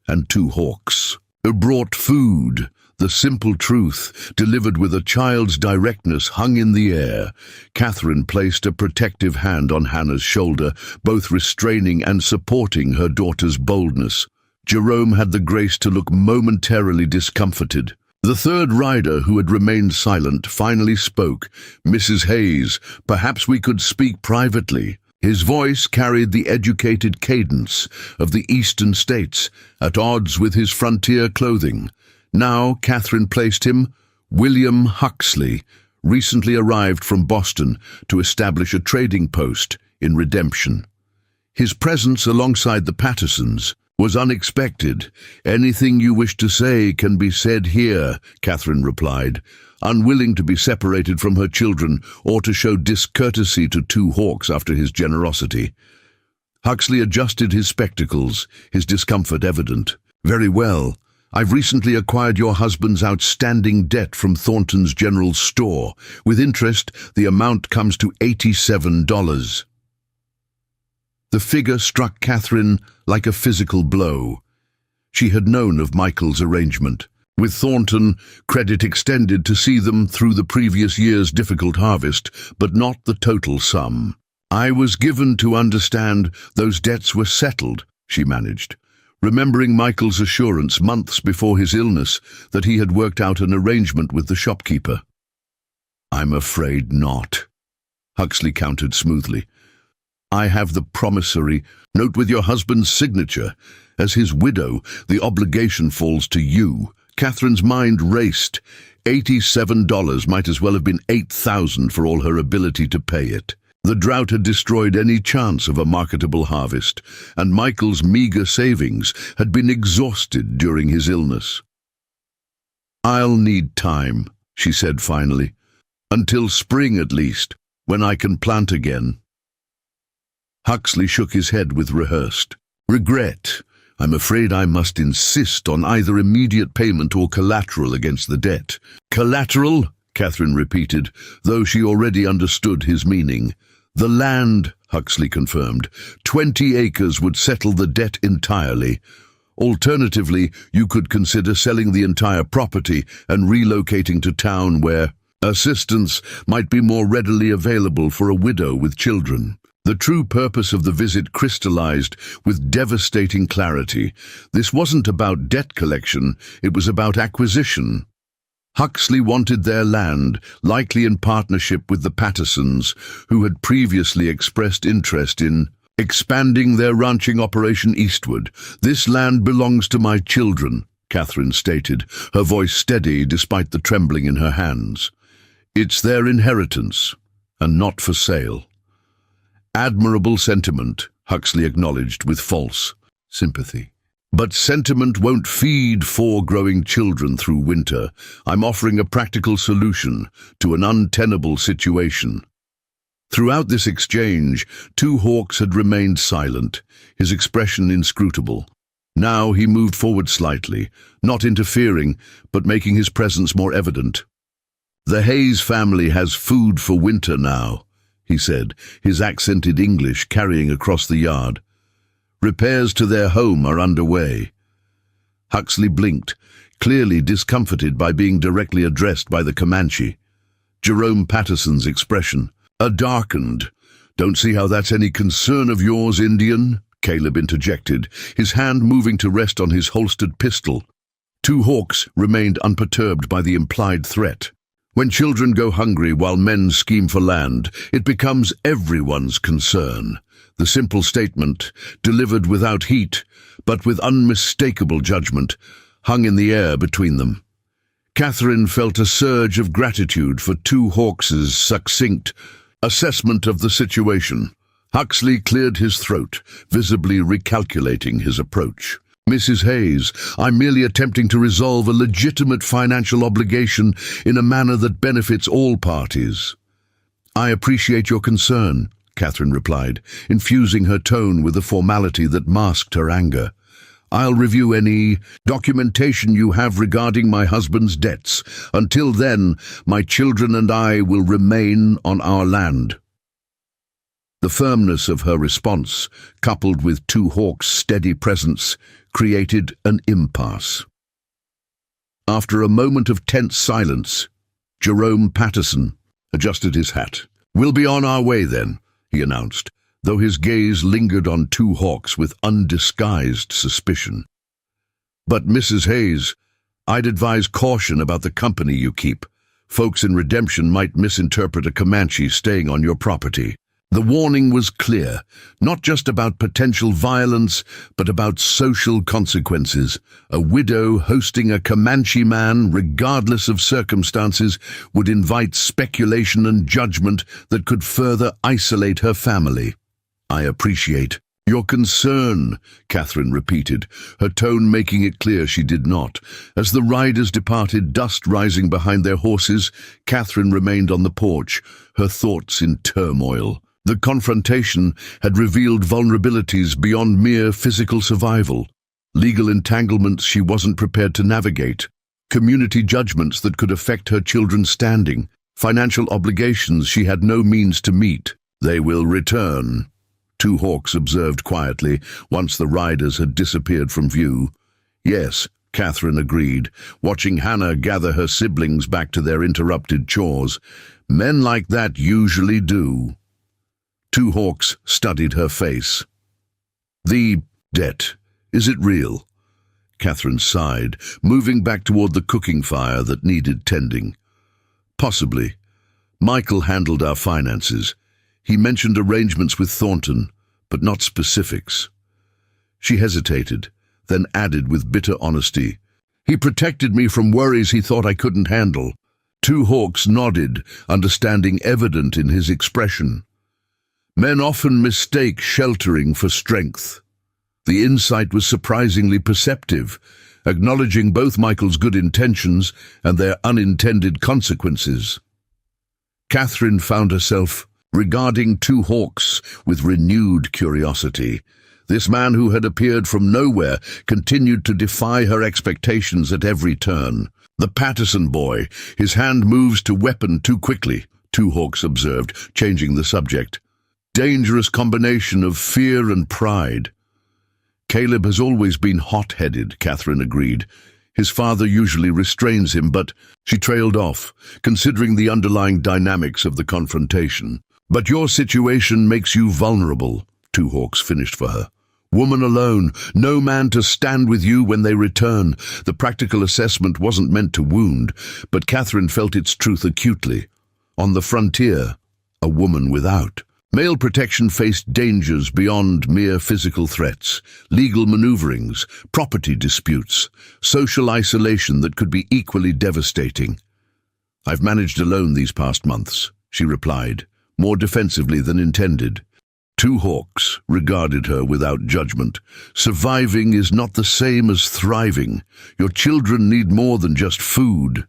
and two Hawks brought food." The simple truth, delivered with a child's directness, hung in the air. Catherine placed a protective hand on Hannah's shoulder, both restraining and supporting her daughter's boldness. Jerome had the grace to look momentarily discomforted. The third rider, who had remained silent, finally spoke. "Mrs. Hayes, perhaps we could speak privately." His voice carried the educated cadence of the eastern states, at odds with his frontier clothing. Now Catherine placed him, William Huxley, recently arrived from Boston to establish a trading post in Redemption. His presence alongside the Pattersons was unexpected. "Anything you wish to say can be said here," Catherine replied, unwilling to be separated from her children or to show discourtesy to two Hawks after his generosity. Huxley adjusted his spectacles, his discomfort evident. "Very well. I've recently acquired your husband's outstanding debt from Thornton's General Store. With interest, the amount comes to $87. The figure struck Catherine like a physical blow. She had known of Michael's arrangement. With Thornton, credit extended to see them through the previous year's difficult harvest, but not the total sum. "I was given to understand those debts were settled," she managed, remembering Michael's assurance months before his illness that he had worked out an arrangement with the shopkeeper. "I'm afraid not," Huxley countered smoothly. "I have the promissory note with your husband's signature. As his widow, the obligation falls to you." Catherine's mind raced. $87 might as well have been $8,000 for all her ability to pay it. The drought had destroyed any chance of a marketable harvest, and Michael's meager savings had been exhausted during his illness. "I'll need time," she said finally. "Until spring at least, when I can plant again." Huxley shook his head with rehearsed regret. "I'm afraid I must insist on either immediate payment or collateral against the debt." "Collateral?" Catherine repeated, though she already understood his meaning. "The land," Huxley confirmed. 20 acres would settle the debt entirely. Alternatively, you could consider selling the entire property and relocating to town where assistance might be more readily available for a widow with children. The true purpose of the visit crystallized with devastating clarity. This wasn't about debt collection, it was about acquisition. Huxley wanted their land, likely in partnership with the Pattersons, who had previously expressed interest in expanding their ranching operation eastward. "This land belongs to my children," Catherine stated, her voice steady despite the trembling in her hands. "It's their inheritance, and not for sale." "Admirable sentiment," Huxley acknowledged with false sympathy. "But sentiment won't feed 4 growing children through winter. I'm offering a practical solution to an untenable situation." Throughout this exchange, two Hawks had remained silent, his expression inscrutable. Now he moved forward slightly, not interfering, but making his presence more evident. "The Hayes family has food for winter now," he said, his accented English carrying across the yard. "Repairs to their home are underway." Huxley blinked, clearly discomforted by being directly addressed by the Comanche. Jerome Patterson's expression Darkened. Don't see how that's any concern of yours, Indian, Caleb interjected, his hand moving to rest on his holstered pistol. Two Hawks remained unperturbed by the implied threat. When children go hungry while men scheme for land, it becomes everyone's concern. The simple statement, delivered without heat, but with unmistakable judgment, hung in the air between them. Catherine felt a surge of gratitude for Two Hawks' succinct assessment of the situation. Huxley cleared his throat, visibly recalculating his approach. Mrs. Hayes, I'm merely attempting to resolve a legitimate financial obligation in a manner that benefits all parties. I appreciate your concern, Catherine replied, infusing her tone with a formality that masked her anger. I'll review any documentation you have regarding my husband's debts. Until then, my children and I will remain on our land. The firmness of her response, coupled with Two Hawks' steady presence, created an impasse. After a moment of tense silence, Jerome Patterson adjusted his hat. We'll be on our way then, he announced, though his gaze lingered on Two Hawks with undisguised suspicion. But Mrs. Hayes, I'd advise caution about the company you keep. Folks in Redemption might misinterpret a Comanche staying on your property. The warning was clear, not just about potential violence, but about social consequences. A widow hosting a Comanche man, regardless of circumstances, would invite speculation and judgment that could further isolate her family. I appreciate your concern, Catherine repeated, her tone making it clear she did not. As the riders departed, dust rising behind their horses, Catherine remained on the porch, her thoughts in turmoil. The confrontation had revealed vulnerabilities beyond mere physical survival, legal entanglements she wasn't prepared to navigate, community judgments that could affect her children's standing, financial obligations she had no means to meet. They will return, Two Hawks observed quietly, once the riders had disappeared from view. Yes, Catherine agreed, watching Hannah gather her siblings back to their interrupted chores. Men like that usually do. Two Hawks studied her face. The debt, is it real? Catherine sighed, moving back toward the cooking fire that needed tending. Possibly. Michael handled our finances. He mentioned arrangements with Thornton, but not specifics. She hesitated, then added with bitter honesty, He protected me from worries he thought I couldn't handle. Two Hawks nodded, understanding evident in his expression. Men often mistake sheltering for strength. The insight was surprisingly perceptive, acknowledging both Michael's good intentions and their unintended consequences. Catherine found herself regarding Two Hawks with renewed curiosity. This man who had appeared from nowhere continued to defy her expectations at every turn. The Patterson boy, his hand moves to weapon too quickly, Two Hawks observed, changing the subject. Dangerous combination of fear and pride. Caleb has always been hot-headed, Catherine agreed. His father usually restrains him, but she trailed off, considering the underlying dynamics of the confrontation. But your situation makes you vulnerable, Two Hawks finished for her. Woman alone, no man to stand with you when they return. The practical assessment wasn't meant to wound, but Catherine felt its truth acutely. On the frontier, a woman without. Male protection faced dangers beyond mere physical threats, legal maneuverings, property disputes, social isolation that could be equally devastating. I've managed alone these past months, she replied, more defensively than intended. Two Hawks regarded her without judgment. Surviving is not the same as thriving. Your children need more than just food.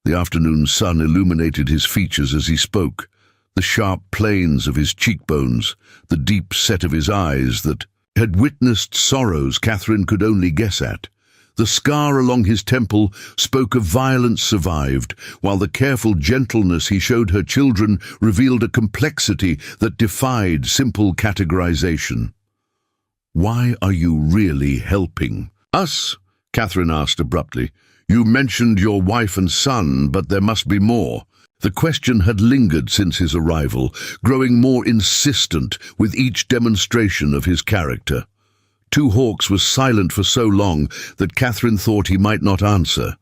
The afternoon sun illuminated his features as he spoke. The sharp planes of his cheekbones, the deep set of his eyes that had witnessed sorrows Catherine could only guess at. The scar along his temple spoke of violence survived, while the careful gentleness he showed her children revealed a complexity that defied simple categorization. Why are you really helping us? Catherine asked abruptly. You mentioned your wife and son, but there must be more. The question had lingered since his arrival, growing more insistent with each demonstration of his character. Two Hawks was silent for so long that Catherine thought he might not answer.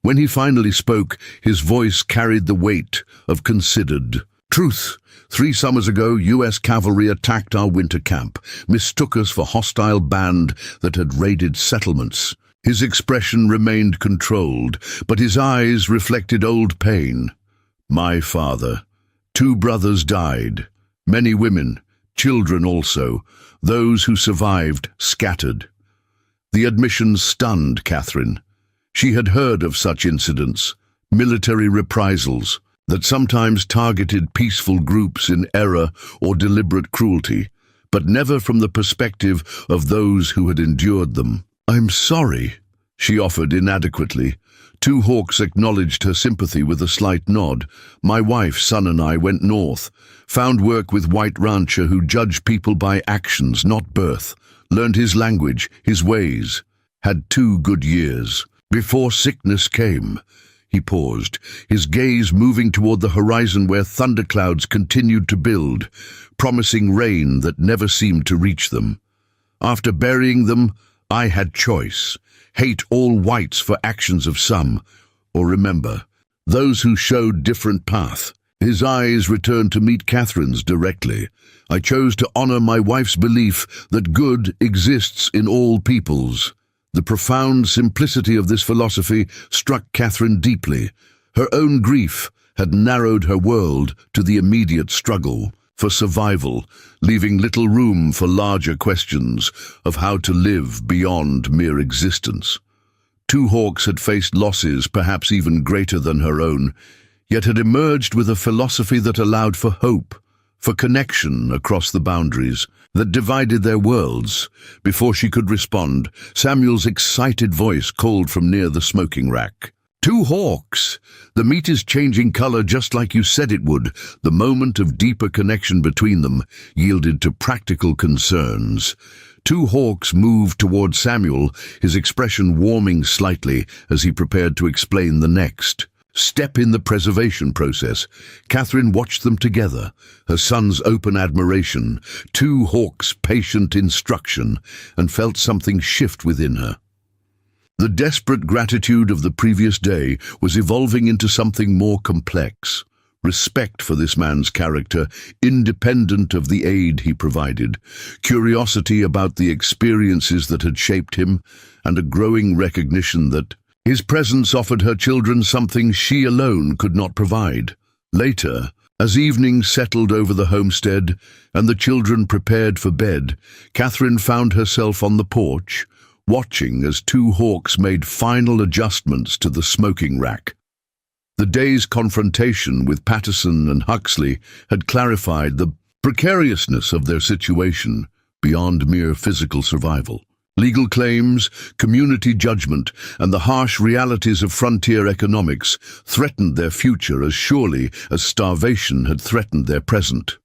When he finally spoke, his voice carried the weight of considered truth. 3 summers ago, U.S. cavalry attacked our winter camp, mistook us for hostile band that had raided settlements. His expression remained controlled, but his eyes reflected old pain. My father. 2 brothers died. Many women, children also. Those who survived scattered. The admission stunned Catherine. She had heard of such incidents, military reprisals, that sometimes targeted peaceful groups in error or deliberate cruelty, but never from the perspective of those who had endured them. "I'm sorry," she offered inadequately. Two Hawks acknowledged her sympathy with a slight nod. "My wife, son and I went north, found work with white rancher who judged people by actions, not birth, learned his language, his ways, had 2 good years. Before sickness came." He paused, his gaze moving toward the horizon where thunderclouds continued to build, promising rain that never seemed to reach them. "After burying them, I had choice. Hate all whites for actions of some, or remember, those who showed different path." His eyes returned to meet Catherine's directly. "I chose to honor my wife's belief that good exists in all peoples." The profound simplicity of this philosophy struck Catherine deeply. Her own grief had narrowed her world to the immediate struggle for survival, leaving little room for larger questions of how to live beyond mere existence. Two Hawks had faced losses perhaps even greater than her own, yet had emerged with a philosophy that allowed for hope, for connection across the boundaries that divided their worlds. Before she could respond, Samuel's excited voice called from near the smoking rack. "Two Hawks! The meat is changing color just like you said it would." The moment of deeper connection between them yielded to practical concerns. Two Hawks moved toward Samuel, his expression warming slightly as he prepared to explain the next step in the preservation process. Catherine watched them together, her son's open admiration, Two Hawks' patient instruction, and felt something shift within her. The desperate gratitude of the previous day was evolving into something more complex. Respect for this man's character, independent of the aid he provided, curiosity about the experiences that had shaped him, and a growing recognition that his presence offered her children something she alone could not provide. Later, as evening settled over the homestead and the children prepared for bed, Catherine found herself on the porch, watching as Two Hawks made final adjustments to the smoking rack. The day's confrontation with Patterson and Huxley had clarified the precariousness of their situation beyond mere physical survival. Legal claims, community judgment, and the harsh realities of frontier economics threatened their future as surely as starvation had threatened their present.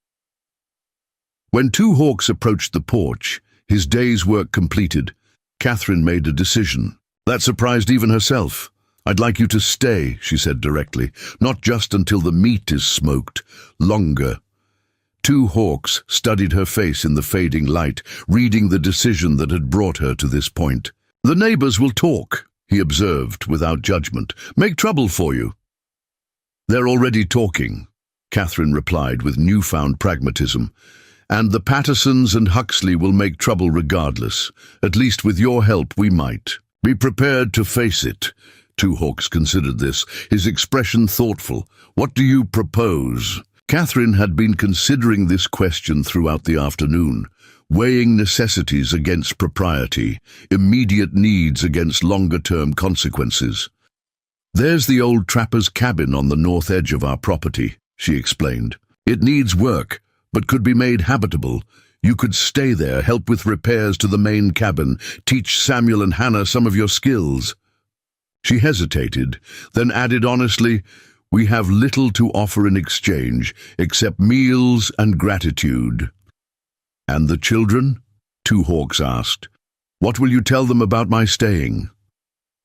When Two Hawks approached the porch, his day's work completed, Catherine made a decision. That surprised even herself. "I'd like you to stay," she said directly, "not just until the meat is smoked, longer." Two Hawks studied her face in the fading light, reading the decision that had brought her to this point. "The neighbors will talk," he observed without judgment. "Make trouble for you." "They're already talking," Catherine replied with newfound pragmatism. "And the Pattersons and Huxley will make trouble regardless. At least with your help we might. Be prepared to face it." Two Hawks considered this, his expression thoughtful. "What do you propose?" Catherine had been considering this question throughout the afternoon, weighing necessities against propriety, immediate needs against longer-term consequences. "There's the old trapper's cabin on the north edge of our property," she explained. "It needs work, but could be made habitable. You could stay there, help with repairs to the main cabin, teach Samuel and Hannah some of your skills." She hesitated, then added honestly, "We have little to offer in exchange, except meals and gratitude." "And the children?" Two Hawks asked. "What will you tell them about my staying?"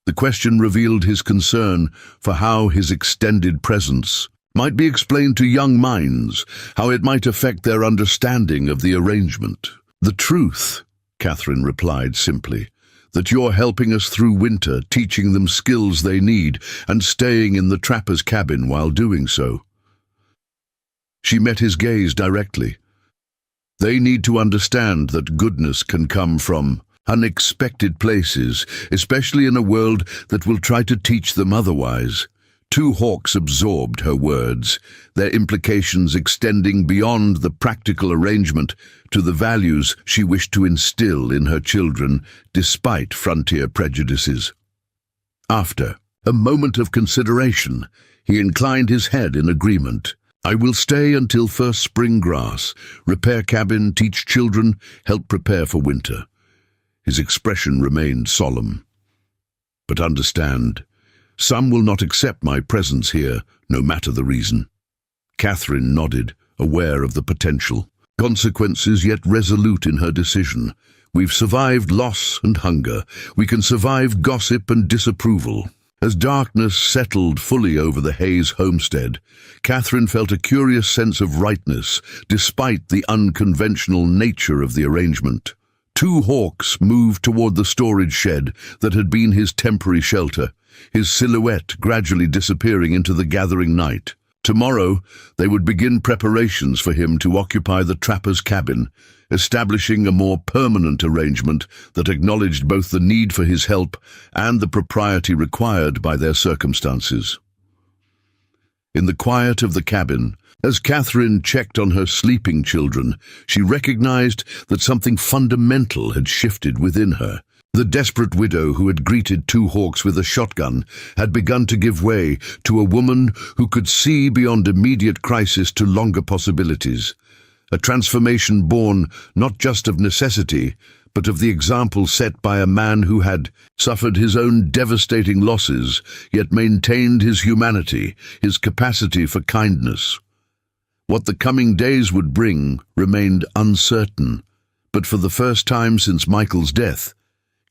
The question revealed his concern for how his extended presence might be explained to young minds, how it might affect their understanding of the arrangement. The truth, Catherine replied simply, that you're helping us through winter, teaching them skills they need, and staying in the trapper's cabin while doing so. She met his gaze directly. They need to understand that goodness can come from unexpected places, especially in a world that will try to teach them otherwise. Two hawks absorbed her words, their implications extending beyond the practical arrangement to the values she wished to instill in her children, despite frontier prejudices. After a moment of consideration, he inclined his head in agreement. I will stay until first spring grass, repair cabin, teach children, help prepare for winter. His expression remained solemn. But understand, some will not accept my presence here, no matter the reason. Catherine nodded, aware of the potential consequences, yet resolute in her decision. We've survived loss and hunger. We can survive gossip and disapproval. As darkness settled fully over the Hayes homestead, Catherine felt a curious sense of rightness, despite the unconventional nature of the arrangement. Two hawks moved toward the storage shed that had been his temporary shelter, his silhouette gradually disappearing into the gathering night. Tomorrow, they would begin preparations for him to occupy the trapper's cabin, establishing a more permanent arrangement that acknowledged both the need for his help and the propriety required by their circumstances. In the quiet of the cabin, as Catherine checked on her sleeping children, she recognized that something fundamental had shifted within her. The desperate widow who had greeted two hawks with a shotgun had begun to give way to a woman who could see beyond immediate crisis to longer possibilities. A transformation born not just of necessity, but of the example set by a man who had suffered his own devastating losses, yet maintained his humanity, his capacity for kindness. What the coming days would bring remained uncertain, but for the first time since Michael's death,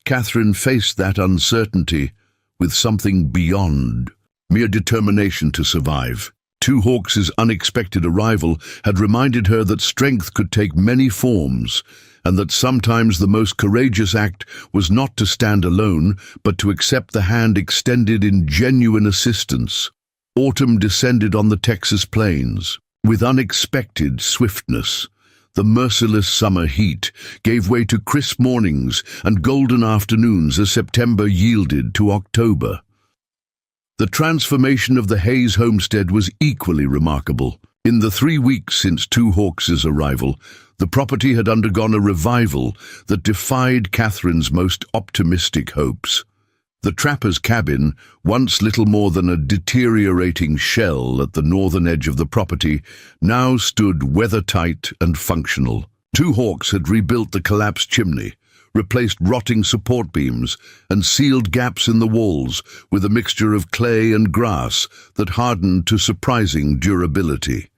Catherine faced that uncertainty with something beyond mere determination to survive. Two Hawks' unexpected arrival had reminded her that strength could take many forms, and that sometimes the most courageous act was not to stand alone, but to accept the hand extended in genuine assistance. Autumn descended on the Texas plains. With unexpected swiftness, the merciless summer heat gave way to crisp mornings and golden afternoons as September yielded to October. The transformation of the Hayes homestead was equally remarkable. In the 3 weeks since Two Hawks' arrival, the property had undergone a revival that defied Catherine's most optimistic hopes. The trapper's cabin, once little more than a deteriorating shell at the northern edge of the property, now stood weather-tight and functional. Two Hawks had rebuilt the collapsed chimney, replaced rotting support beams, and sealed gaps in the walls with a mixture of clay and grass that hardened to surprising durability.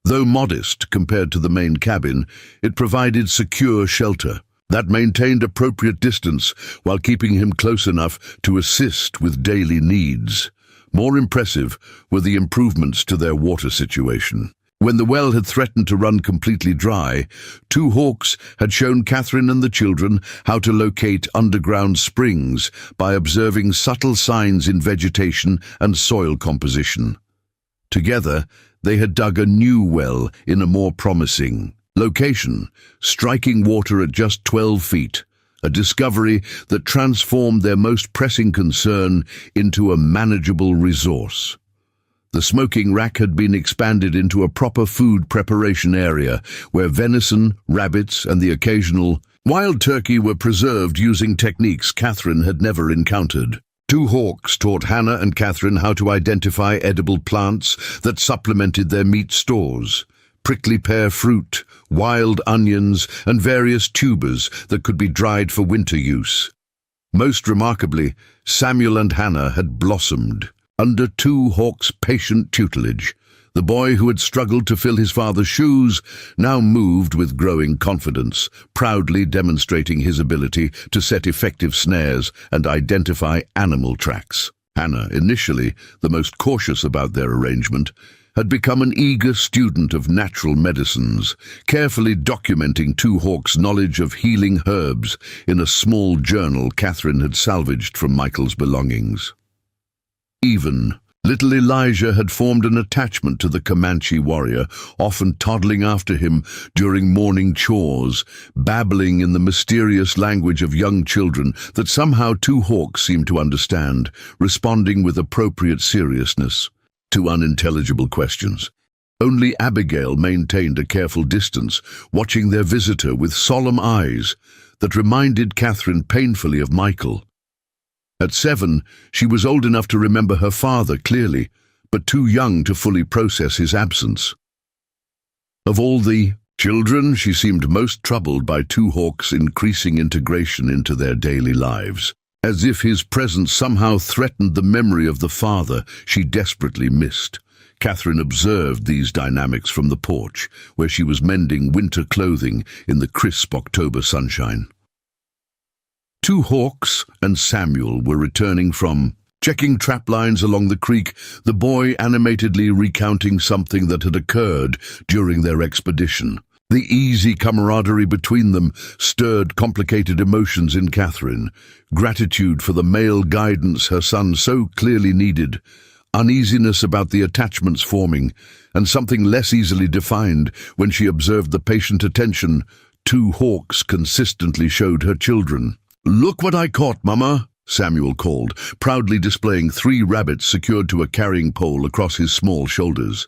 Though modest compared to the main cabin, it provided secure shelter that maintained appropriate distance while keeping him close enough to assist with daily needs. More impressive were the improvements to their water situation. When the well had threatened to run completely dry, Two Hawks had shown Catherine and the children how to locate underground springs by observing subtle signs in vegetation and soil composition. Together, they had dug a new well in a more promising location, striking water at just 12 feet, a discovery that transformed their most pressing concern into a manageable resource. The smoking rack had been expanded into a proper food preparation area where venison, rabbits, and the occasional wild turkey were preserved using techniques Catherine had never encountered. Two Hawks taught Hannah and Catherine how to identify edible plants that supplemented their meat stores. Prickly pear fruit, wild onions, and various tubers that could be dried for winter use. Most remarkably, Samuel and Hannah had blossomed. Under Two Hawks' patient tutelage, the boy who had struggled to fill his father's shoes now moved with growing confidence, proudly demonstrating his ability to set effective snares and identify animal tracks. Hannah, initially the most cautious about their arrangement, had become an eager student of natural medicines, carefully documenting Two Hawks' knowledge of healing herbs in a small journal Catherine had salvaged from Michael's belongings. Even little Elijah had formed an attachment to the Comanche warrior, often toddling after him during morning chores, babbling in the mysterious language of young children that somehow Two Hawks seemed to understand, responding with appropriate seriousness to unintelligible questions. Only Abigail maintained a careful distance, watching their visitor with solemn eyes that reminded Catherine painfully of Michael. At 7, she was old enough to remember her father clearly, but too young to fully process his absence. Of all the children, she seemed most troubled by Two Hawks' increasing integration into their daily lives, as if his presence somehow threatened the memory of the father she desperately missed. Catherine observed these dynamics from the porch, where she was mending winter clothing in the crisp October sunshine. Two Hawks and Samuel were returning from checking trap lines along the creek, the boy animatedly recounting something that had occurred during their expedition. The easy camaraderie between them stirred complicated emotions in Catherine: gratitude for the male guidance her son so clearly needed, uneasiness about the attachments forming, and something less easily defined when she observed the patient attention Two Hawks consistently showed her children. "Look what I caught, Mama," Samuel called, proudly displaying 3 rabbits secured to a carrying pole across his small shoulders.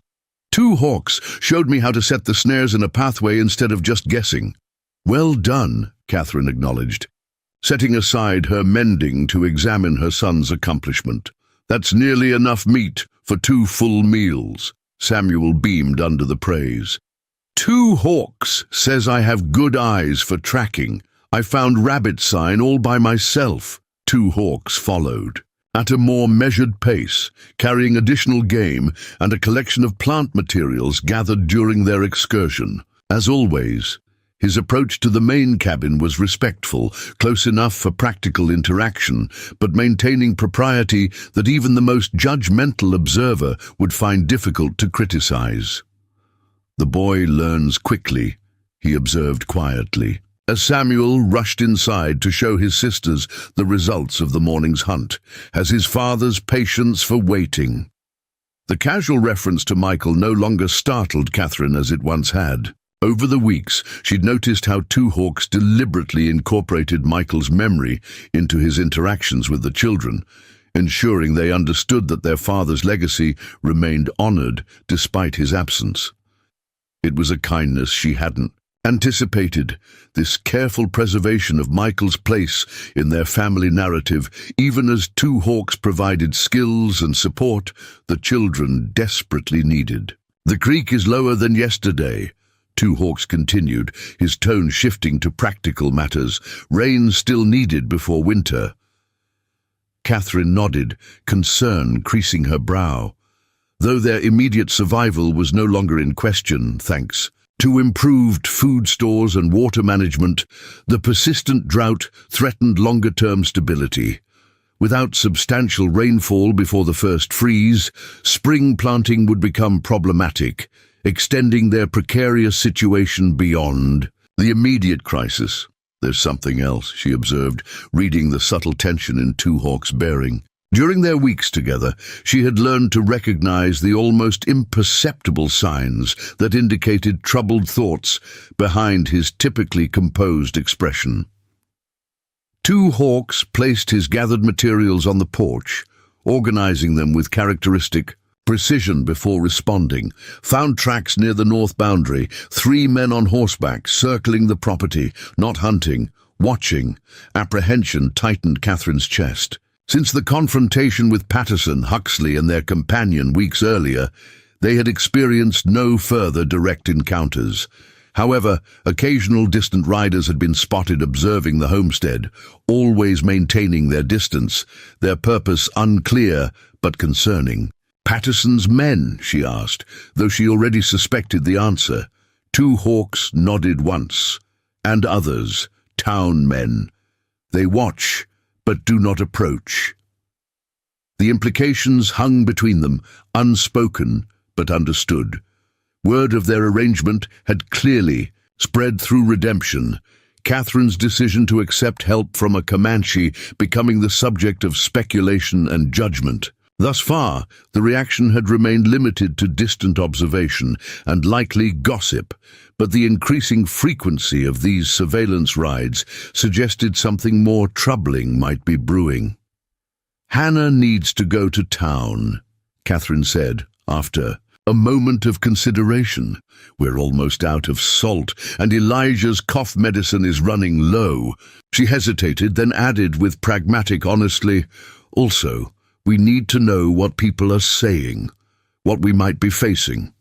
"Two Hawks showed me how to set the snares in a pathway instead of just guessing." "Well done," Catherine acknowledged, setting aside her mending to examine her son's accomplishment. "That's nearly enough meat for 2 full meals," Samuel beamed under the praise. "Two Hawks says I have good eyes for tracking. I found rabbit sign all by myself." Two Hawks followed, at a more measured pace, carrying additional game and a collection of plant materials gathered during their excursion. As always, his approach to the main cabin was respectful, close enough for practical interaction, but maintaining propriety that even the most judgmental observer would find difficult to criticize. "The boy learns quickly," he observed quietly, as Samuel rushed inside to show his sisters the results of the morning's hunt, as his father's patience for waiting. The casual reference to Michael no longer startled Catherine as it once had. Over the weeks, she'd noticed how Two Hawks deliberately incorporated Michael's memory into his interactions with the children, ensuring they understood that their father's legacy remained honored despite his absence. It was a kindness she hadn't anticipated, this careful preservation of Michael's place in their family narrative, even as Two Hawks provided skills and support the children desperately needed. "The creek is lower than yesterday," Two Hawks continued, his tone shifting to practical matters. "Rain still needed before winter." Catherine nodded, concern creasing her brow. Though their immediate survival was no longer in question, thanks to improved food stores and water management, the persistent drought threatened longer-term stability. Without substantial rainfall before the first freeze, spring planting would become problematic, extending their precarious situation beyond the immediate crisis. "There's something else," she observed, reading the subtle tension in Two Hawks' bearing. During their weeks together, she had learned to recognize the almost imperceptible signs that indicated troubled thoughts behind his typically composed expression. Two Hawks placed his gathered materials on the porch, organizing them with characteristic precision before responding, found tracks near the north boundary, 3 men on horseback circling the property, not hunting, watching. Apprehension tightened Catherine's chest. Since the confrontation with Patterson, Huxley and their companion weeks earlier, they had experienced no further direct encounters. However, occasional distant riders had been spotted observing the homestead, always maintaining their distance, their purpose unclear but concerning. "Patterson's men?" she asked, though she already suspected the answer. Two Hawks nodded once. "And others, town men. They watch, but do not approach." The implications hung between them, unspoken but understood. Word of their arrangement had clearly spread through Redemption, Catherine's decision to accept help from a Comanche becoming the subject of speculation and judgment. Thus far, the reaction had remained limited to distant observation and likely gossip, but the increasing frequency of these surveillance raids suggested something more troubling might be brewing. "Hannah needs to go to town," Catherine said, after a moment of consideration. "We're almost out of salt, and Elijah's cough medicine is running low." She hesitated, then added with pragmatic honesty, "Also, we need to know what people are saying, what we might be facing."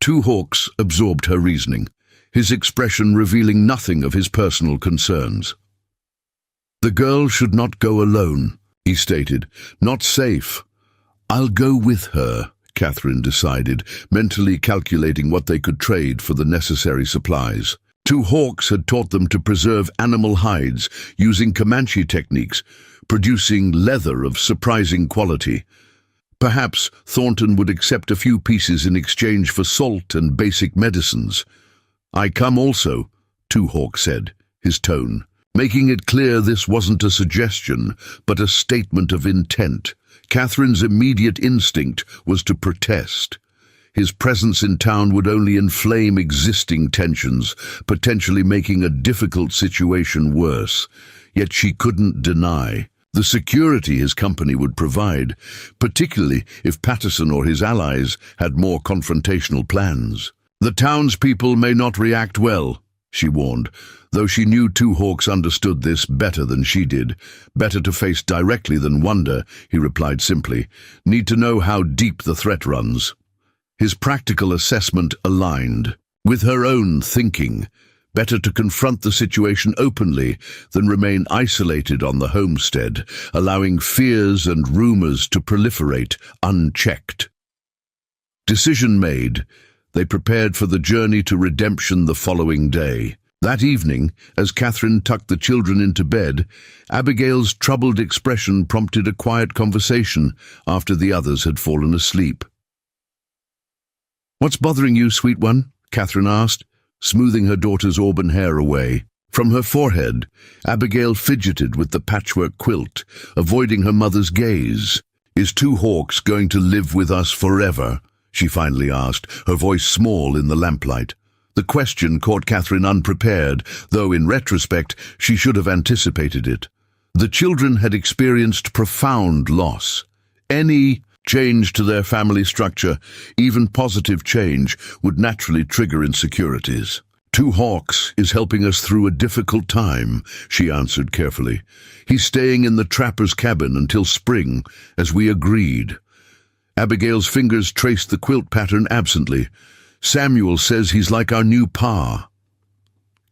Two Hawks absorbed her reasoning, his expression revealing nothing of his personal concerns. "The girl should not go alone," he stated. "Not safe." "I'll go with her," Catherine decided, mentally calculating what they could trade for the necessary supplies. Two Hawks had taught them to preserve animal hides using Comanche techniques, producing leather of surprising quality. Perhaps Thornton would accept a few pieces in exchange for salt and basic medicines. "I come also," Two Hawk said, his tone making it clear this wasn't a suggestion, but a statement of intent. Catherine's immediate instinct was to protest. His presence in town would only inflame existing tensions, potentially making a difficult situation worse. Yet she couldn't deny the security his company would provide, particularly if Patterson or his allies had more confrontational plans. "The townspeople may not react well," she warned, though she knew Two Hawks understood this better than she did. "Better to face directly than wonder," he replied simply. "Need to know how deep the threat runs." His practical assessment aligned with her own thinking. Better to confront the situation openly than remain isolated on the homestead, allowing fears and rumors to proliferate unchecked. Decision made, they prepared for the journey to Redemption the following day. That evening, as Catherine tucked the children into bed, Abigail's troubled expression prompted a quiet conversation after the others had fallen asleep. "What's bothering you, sweet one?" Catherine asked, smoothing her daughter's auburn hair away. From her forehead, Abigail fidgeted with the patchwork quilt, avoiding her mother's gaze. "Is Two Hawks going to live with us forever?" she finally asked, her voice small in the lamplight. The question caught Catherine unprepared, though in retrospect she should have anticipated it. The children had experienced profound loss. Any change to their family structure, even positive change, would naturally trigger insecurities. "Two Hawks is helping us through a difficult time," she answered carefully. "He's staying in the trapper's cabin until spring, as we agreed." Abigail's fingers traced the quilt pattern absently. "Samuel says he's like our new pa."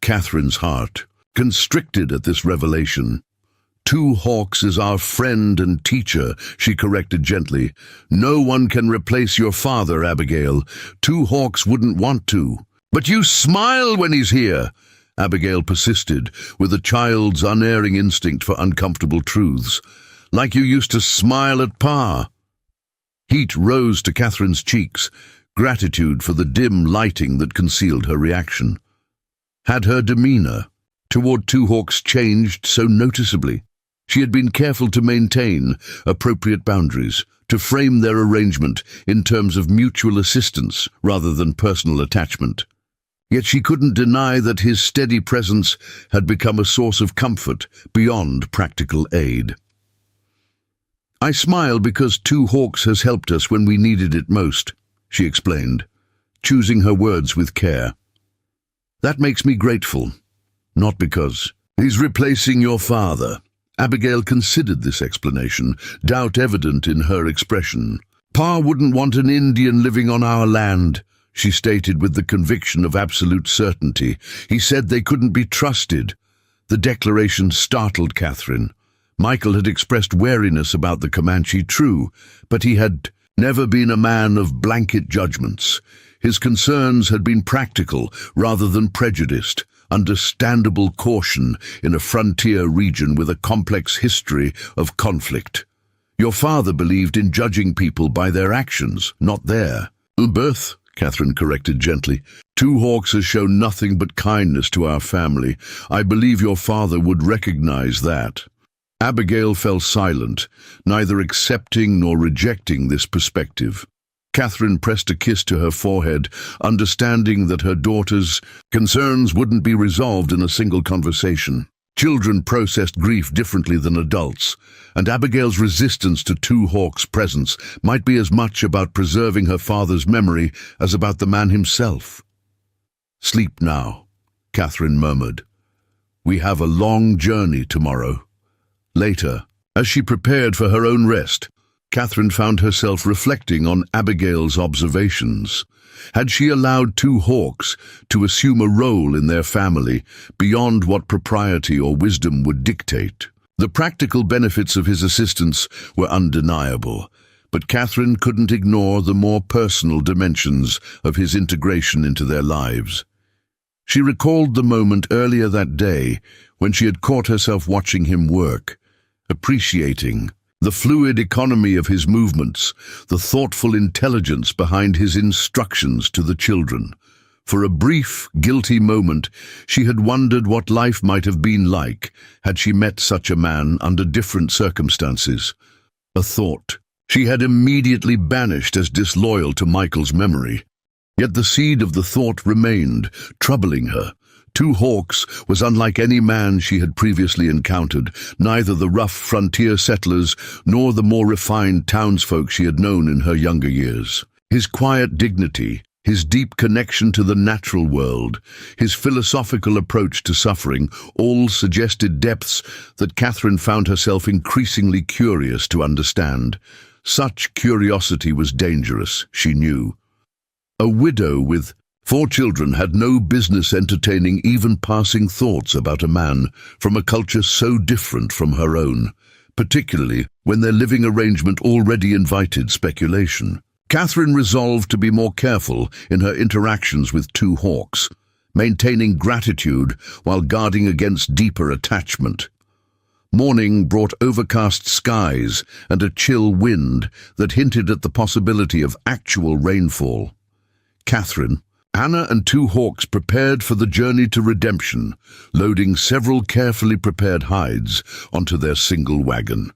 Catherine's heart constricted at this revelation. "Two Hawks is our friend and teacher," she corrected gently. "No one can replace your father, Abigail. Two Hawks wouldn't want to." "But you smile when he's here," Abigail persisted, with a child's unerring instinct for uncomfortable truths. "Like you used to smile at Pa." Heat rose to Catherine's cheeks, gratitude for the dim lighting that concealed her reaction. Had her demeanor toward Two Hawks changed so noticeably? She had been careful to maintain appropriate boundaries, to frame their arrangement in terms of mutual assistance rather than personal attachment. Yet she couldn't deny that his steady presence had become a source of comfort beyond practical aid. "I smile because Two Hawks has helped us when we needed it most," she explained, choosing her words with care. "That makes me grateful, not because he's replacing your father." Abigail considered this explanation, doubt evident in her expression. "Pa wouldn't want an Indian living on our land," she stated with the conviction of absolute certainty. "He said they couldn't be trusted." The declaration startled Catherine. Michael had expressed wariness about the Comanche, true, but he had never been a man of blanket judgments. His concerns had been practical rather than prejudiced, understandable caution in a frontier region with a complex history of conflict. Your father believed in judging people by their actions, not their birth, Catherine corrected gently. Two Hawks has shown nothing but kindness to our family. I believe your father would recognize that. Abigail fell silent, neither accepting nor rejecting this perspective. Catherine pressed a kiss to her forehead, understanding that her daughter's concerns wouldn't be resolved in a single conversation. Children processed grief differently than adults, and Abigail's resistance to Two Hawks' presence might be as much about preserving her father's memory as about the man himself. Sleep now, Catherine murmured. We have a long journey tomorrow. Later, as she prepared for her own rest, Catherine found herself reflecting on Abigail's observations. Had she allowed Two Hawks to assume a role in their family beyond what propriety or wisdom would dictate? The practical benefits of his assistance were undeniable, but Catherine couldn't ignore the more personal dimensions of his integration into their lives. She recalled the moment earlier that day when she had caught herself watching him work, appreciating the fluid economy of his movements, the thoughtful intelligence behind his instructions to the children. For a brief, guilty moment, she had wondered what life might have been like had she met such a man under different circumstances. A thought she had immediately banished as disloyal to Michael's memory. Yet the seed of the thought remained, troubling her. Two Hawks was unlike any man she had previously encountered, neither the rough frontier settlers nor the more refined townsfolk she had known in her younger years. His quiet dignity, his deep connection to the natural world, his philosophical approach to suffering, all suggested depths that Catherine found herself increasingly curious to understand. Such curiosity was dangerous, she knew. A widow with 4 children had no business entertaining even passing thoughts about a man from a culture so different from her own, particularly when their living arrangement already invited speculation. Catherine resolved to be more careful in her interactions with Two Hawks, maintaining gratitude while guarding against deeper attachment. Morning brought overcast skies and a chill wind that hinted at the possibility of actual rainfall. Catherine, Anna and Two Hawks prepared for the journey to redemption, loading several carefully prepared hides onto their single wagon.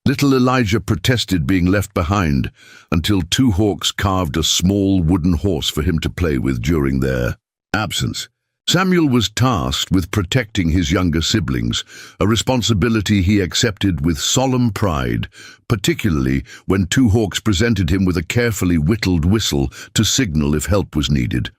Little Elijah protested being left behind until Two Hawks carved a small wooden horse for him to play with during their absence. Samuel was tasked with protecting his younger siblings, a responsibility he accepted with solemn pride, particularly when Two Hawks presented him with a carefully whittled whistle to signal if help was needed.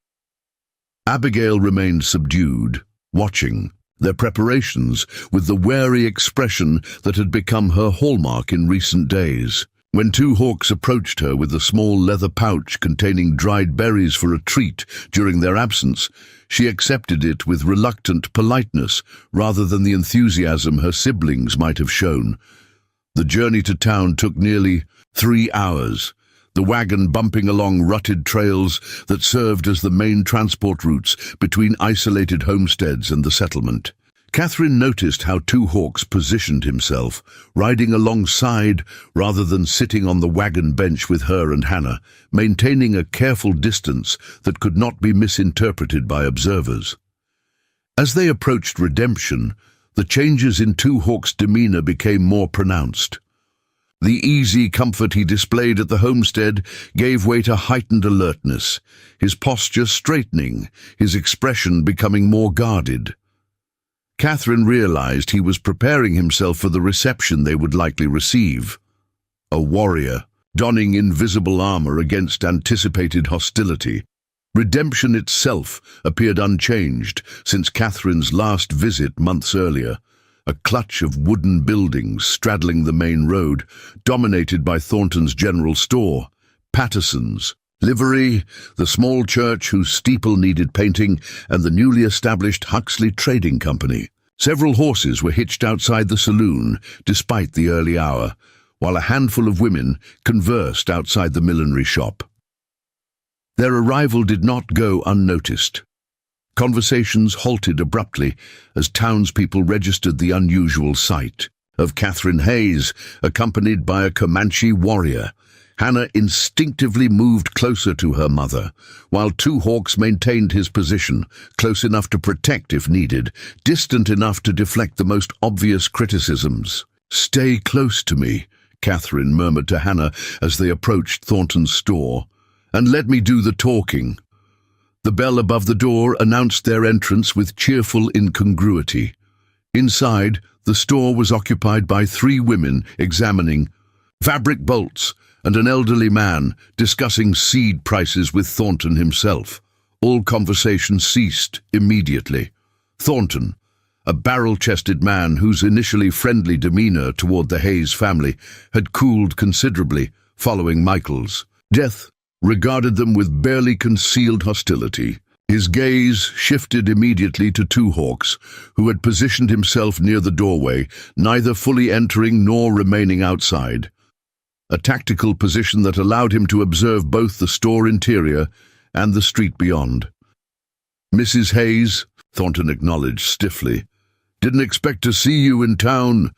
Abigail remained subdued, watching their preparations with the wary expression that had become her hallmark in recent days. When Two Hawks approached her with a small leather pouch containing dried berries for a treat during their absence, she accepted it with reluctant politeness rather than the enthusiasm her siblings might have shown. The journey to town took nearly 3 hours, the wagon bumping along rutted trails that served as the main transport routes between isolated homesteads and the settlement. Catherine noticed how Two Hawks positioned himself, riding alongside rather than sitting on the wagon bench with her and Hannah, maintaining a careful distance that could not be misinterpreted by observers. As they approached redemption, the changes in Two Hawks' demeanor became more pronounced. The easy comfort he displayed at the homestead gave way to heightened alertness, his posture straightening, his expression becoming more guarded. Catherine realized he was preparing himself for the reception they would likely receive. A warrior, donning invisible armor against anticipated hostility. Redemption itself appeared unchanged since Catherine's last visit months earlier, a clutch of wooden buildings straddling the main road, dominated by Thornton's General Store, Patterson's, Livery, the small church whose steeple needed painting, and the newly established Huxley Trading Company. Several horses were hitched outside the saloon, despite the early hour, while a handful of women conversed outside the millinery shop. Their arrival did not go unnoticed. Conversations halted abruptly as townspeople registered the unusual sight. of Catherine Hayes, accompanied by a Comanche warrior. Hannah instinctively moved closer to her mother, while Two Hawks maintained his position, close enough to protect if needed, distant enough to deflect the most obvious criticisms. "Stay close to me," Catherine murmured to Hannah as they approached Thornton's store, "and let me do the talking." The bell above the door announced their entrance with cheerful incongruity. Inside, the store was occupied by 3 women examining fabric bolts and an elderly man discussing seed prices with Thornton himself. All conversation ceased immediately. Thornton, a barrel-chested man whose initially friendly demeanor toward the Hayes family had cooled considerably following Michael's death, regarded them with barely concealed hostility. His gaze shifted immediately to Two Hawks, who had positioned himself near the doorway, neither fully entering nor remaining outside. A tactical position that allowed him to observe both the store interior and the street beyond. "Mrs. Hayes," Thornton acknowledged stiffly. "Didn't expect to see you in town."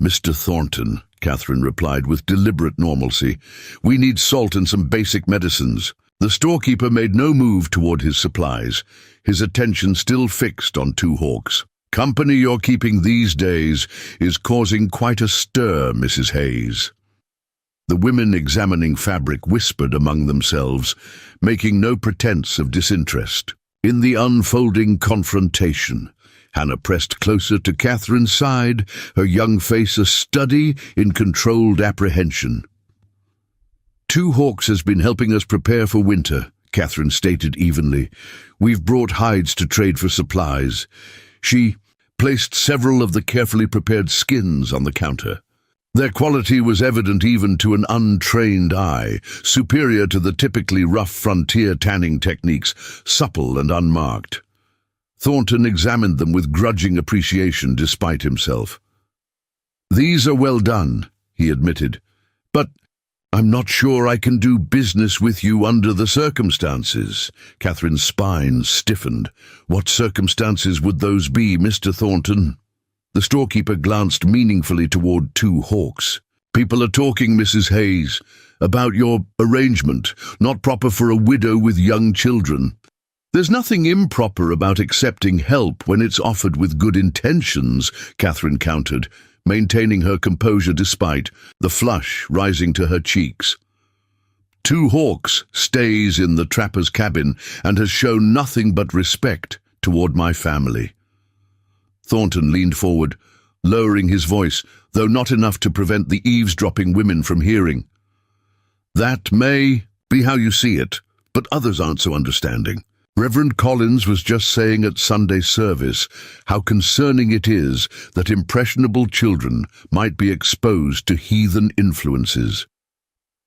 "Mr. Thornton," Catherine replied with deliberate normalcy, "we need salt and some basic medicines." The storekeeper made no move toward his supplies, his attention still fixed on Two Hawks. "Company you're keeping these days is causing quite a stir, Mrs. Hayes." The women examining fabric whispered among themselves, making no pretense of disinterest. In the unfolding confrontation, Hannah pressed closer to Catherine's side, her young face a study in controlled apprehension. "Two Hawks has been helping us prepare for winter," Catherine stated evenly. "We've brought hides to trade for supplies." She placed several of the carefully prepared skins on the counter. Their quality was evident even to an untrained eye, superior to the typically rough frontier tanning techniques, supple and unmarked. Thornton examined them with grudging appreciation despite himself. "These are well done," he admitted, "but I'm not sure I can do business with you under the circumstances." Catherine's spine stiffened. "What circumstances would those be, Mr. Thornton?" The storekeeper glanced meaningfully toward Two Hawks. "People are talking, Mrs. Hayes, about your arrangement, not proper for a widow with young children." "There's nothing improper about accepting help when it's offered with good intentions," Catherine countered, maintaining her composure despite the flush rising to her cheeks. "Two Hawks stays in the trapper's cabin and has shown nothing but respect toward my family." Thornton leaned forward, lowering his voice, though not enough to prevent the eavesdropping women from hearing. "That may be how you see it, but others aren't so understanding. Reverend Collins was just saying at Sunday service how concerning it is that impressionable children might be exposed to heathen influences."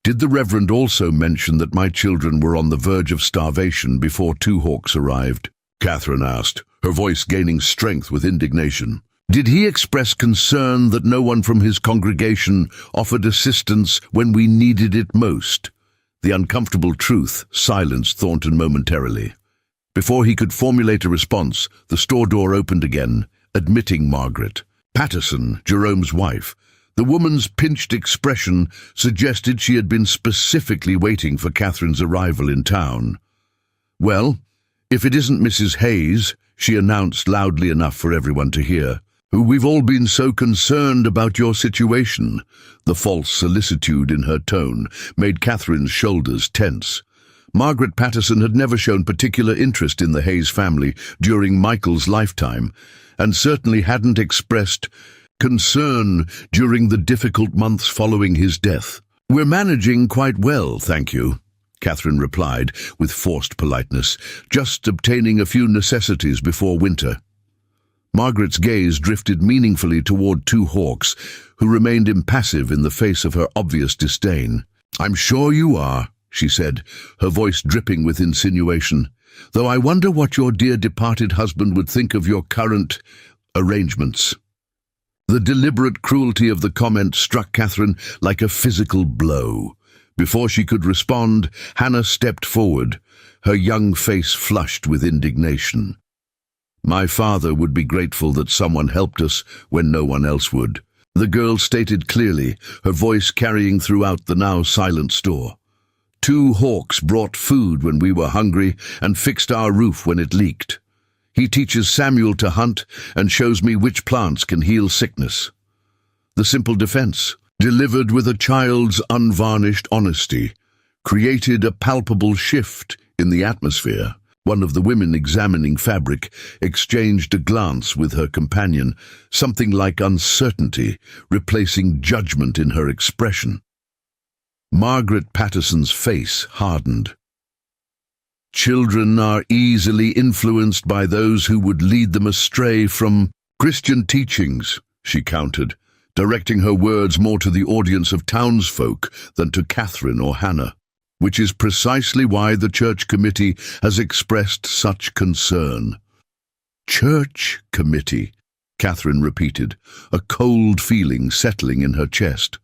"Did the Reverend also mention that my children were on the verge of starvation before Two Hawks arrived?" Catherine asked, her voice gaining strength with indignation. "Did he express concern that no one from his congregation offered assistance when we needed it most?" The uncomfortable truth silenced Thornton momentarily. Before he could formulate a response, the store door opened again, admitting Margaret Patterson, Jerome's wife. The woman's pinched expression suggested she had been specifically waiting for Catherine's arrival in town. "Well, if it isn't Mrs. Hayes," she announced loudly enough for everyone to hear, "we've all been so concerned about your situation." The false solicitude in her tone made Catherine's shoulders tense. Margaret Patterson had never shown particular interest in the Hayes family during Michael's lifetime, and certainly hadn't expressed concern during the difficult months following his death. "We're managing quite well, thank you," Catherine replied with forced politeness, "just obtaining a few necessities before winter." Margaret's gaze drifted meaningfully toward Two Hawks, who remained impassive in the face of her obvious disdain. "I'm sure you are," she said, her voice dripping with insinuation, "though I wonder what your dear departed husband would think of your current arrangements." The deliberate cruelty of the comment struck Catherine like a physical blow. Before she could respond, Hannah stepped forward, her young face flushed with indignation. "My father would be grateful that someone helped us when no one else would." the girl stated clearly, her voice carrying throughout the now silent store. 2 hawks brought food when we were hungry and fixed our roof when it leaked. He teaches Samuel to hunt and shows me which plants can heal sickness. The simple defense, delivered with a child's unvarnished honesty, created a palpable shift in the atmosphere. One of the women examining fabric exchanged a glance with her companion, something like uncertainty, replacing judgment in her expression. Margaret Patterson's face hardened. Children are easily influenced by those who would lead them astray from Christian teachings, she countered, directing her words more to the audience of townsfolk than to Catherine or Hannah, which is precisely why the church committee has expressed such concern. Church committee, Catherine repeated, a cold feeling settling in her chest.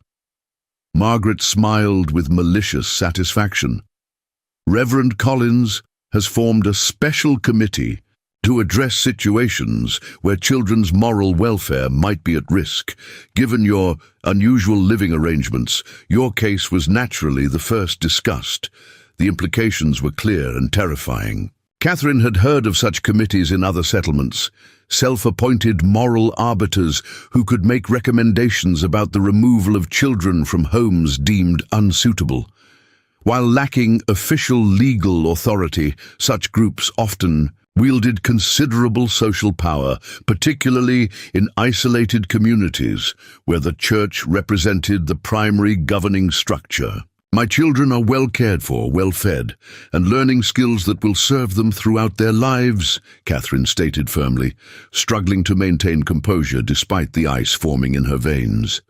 Margaret smiled with malicious satisfaction. Reverend Collins has formed a special committee to address situations where children's moral welfare might be at risk. Given your unusual living arrangements, your case was naturally the first discussed. The implications were clear and terrifying. Catherine had heard of such committees in other settlements, self-appointed moral arbiters who could make recommendations about the removal of children from homes deemed unsuitable. While lacking official legal authority, such groups often wielded considerable social power, particularly in isolated communities where the church represented the primary governing structure. My children are well cared for, well fed, and learning skills that will serve them throughout their lives, Catherine stated firmly, struggling to maintain composure despite the ice forming in her veins.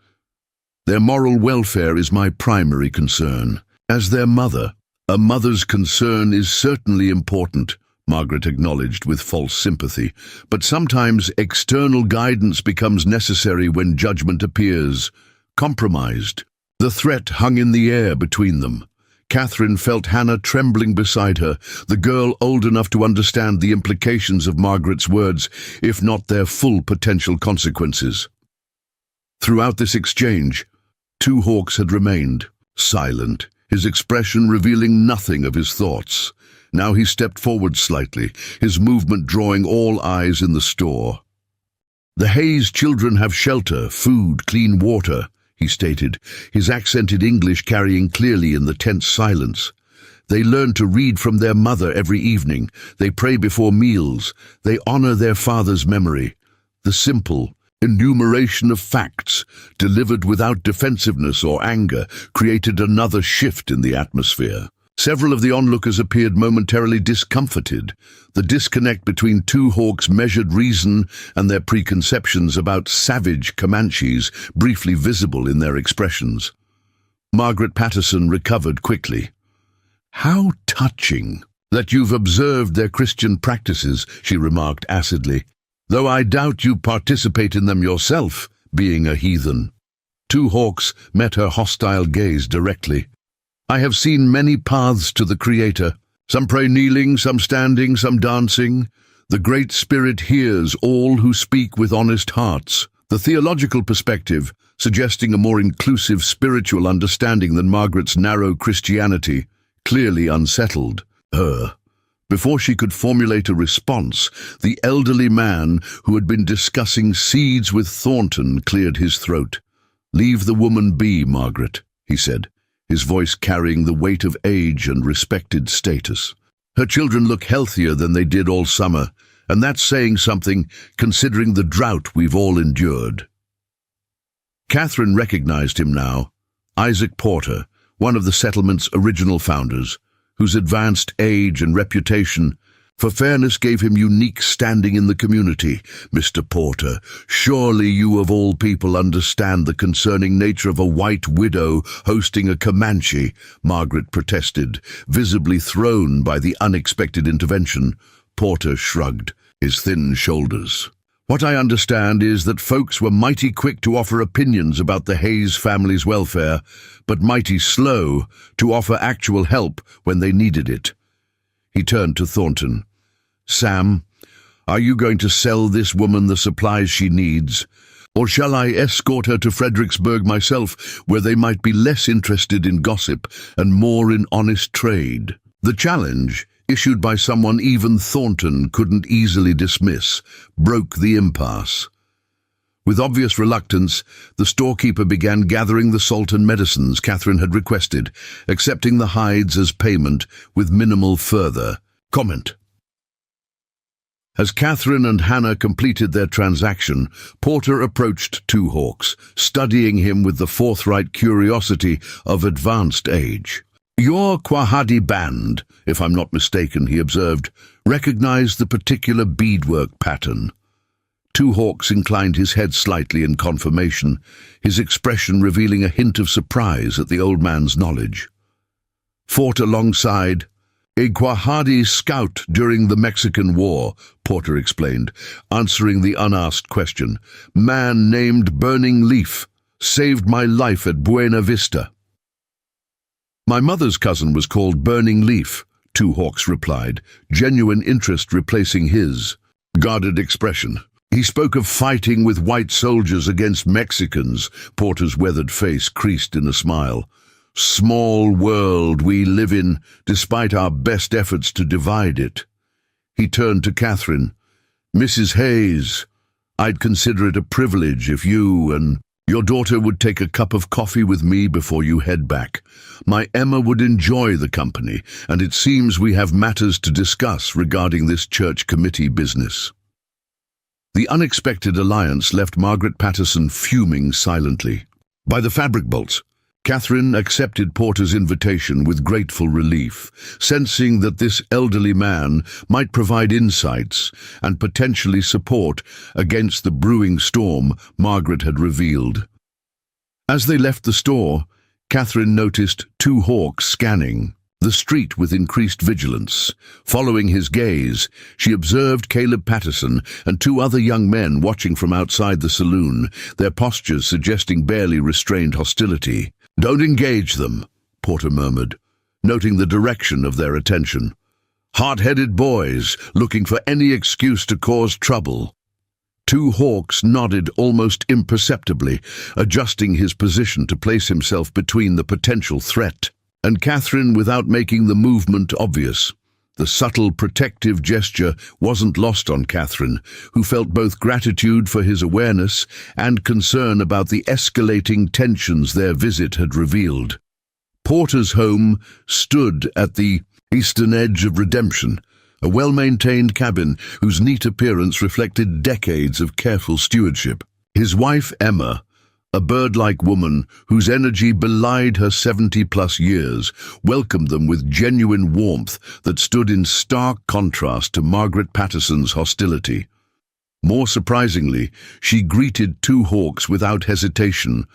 Their moral welfare is my primary concern. As their mother, a mother's concern is certainly important, Margaret acknowledged with false sympathy, but sometimes external guidance becomes necessary when judgment appears compromised. The threat hung in the air between them. Catherine felt Hannah trembling beside her, the girl old enough to understand the implications of Margaret's words, if not their full potential consequences. Throughout this exchange, 2 hawks had remained silent, his expression revealing nothing of his thoughts. Now he stepped forward slightly, his movement drawing all eyes in the store. The Hayes children have shelter, food, clean water, he stated, his accented English carrying clearly in the tense silence. They learn to read from their mother every evening. They pray before meals. They honor their father's memory. The simple enumeration of facts, delivered without defensiveness or anger, created another shift in the atmosphere. Several of the onlookers appeared momentarily discomforted. The disconnect between 2 hawks' measured reason and their preconceptions about savage Comanches briefly visible in their expressions. Margaret Patterson recovered quickly. "How touching that you've observed their Christian practices," she remarked acidly, "though I doubt you participate in them yourself, being a heathen." 2 hawks met her hostile gaze directly. "I have seen many paths to the Creator. Some pray kneeling, some standing, some dancing. The Great Spirit hears all who speak with honest hearts." The theological perspective, suggesting a more inclusive spiritual understanding than Margaret's narrow Christianity, clearly unsettled her. Before she could formulate a response, the elderly man who had been discussing seeds with Thornton cleared his throat. "Leave the woman be, Margaret," he said, his voice carrying the weight of age and respected status. "Her children look healthier than they did all summer, and that's saying something considering the drought we've all endured." Catherine recognized him now, Isaac Porter, one of the settlement's original founders, whose advanced age and reputation for fairness gave him unique standing in the community. "Mr. Porter, surely you of all people understand the concerning nature of a white widow hosting a Comanche," Margaret protested, visibly thrown by the unexpected intervention. Porter shrugged his thin shoulders. "What I understand is that folks were mighty quick to offer opinions about the Hayes family's welfare, but mighty slow to offer actual help when they needed it." He turned to Thornton. "Sam, are you going to sell this woman the supplies she needs, Or shall I escort her to Fredericksburg myself, where they might be less interested in gossip and more in honest trade? The challenge, issued by someone even Thornton couldn't easily dismiss, broke the impasse. With obvious reluctance, the storekeeper began gathering the salt and medicines Catherine had requested, accepting the hides as payment with minimal further comment. As Catherine and Hannah completed their transaction, Porter approached Two Hawks, studying him with the forthright curiosity of advanced age. "Your Quahadi band, if I'm not mistaken," he observed, "recognized the particular beadwork pattern." Two Hawks inclined his head slightly in confirmation, his expression revealing a hint of surprise at the old man's knowledge. Fought alongside a Quahadi scout during the Mexican War, Porter explained, answering the unasked question. "Man named Burning Leaf saved my life at Buena Vista." "My mother's cousin was called Burning Leaf," Two Hawks replied, genuine interest replacing his guarded expression. "He spoke of fighting with white soldiers against Mexicans." Porter's weathered face creased in a smile. "Small world we live in, despite our best efforts to divide it." He turned to Catherine. "Mrs. Hayes, I'd consider it a privilege if you and your daughter would take a cup of coffee with me before you head back. My Emma would enjoy the company, and it seems we have matters to discuss regarding this church committee business." The unexpected alliance left Margaret Patterson fuming silently. By the fabric bolts, Catherine accepted Porter's invitation with grateful relief, sensing that this elderly man might provide insights and potentially support against the brewing storm Margaret had revealed. As they left the store, Catherine noticed Two Hawks scanning the street with increased vigilance. Following his gaze, she observed Caleb Patterson and two other young men watching from outside the saloon, their postures suggesting barely restrained hostility. "Don't engage them," Porter murmured, noting the direction of their attention. "Hard-headed boys looking for any excuse to cause trouble." Two Hawks nodded almost imperceptibly, adjusting his position to place himself between the potential threat and Catherine without making the movement obvious. The subtle protective gesture wasn't lost on Catherine, who felt both gratitude for his awareness and concern about the escalating tensions their visit had revealed. Porter's home stood at the eastern edge of Redemption, a well-maintained cabin whose neat appearance reflected decades of careful stewardship. His wife, Emma, a bird-like woman whose energy belied her 70-plus years, welcomed them with genuine warmth that stood in stark contrast to Margaret Patterson's hostility. More surprisingly, she greeted Two Hawks without hesitation,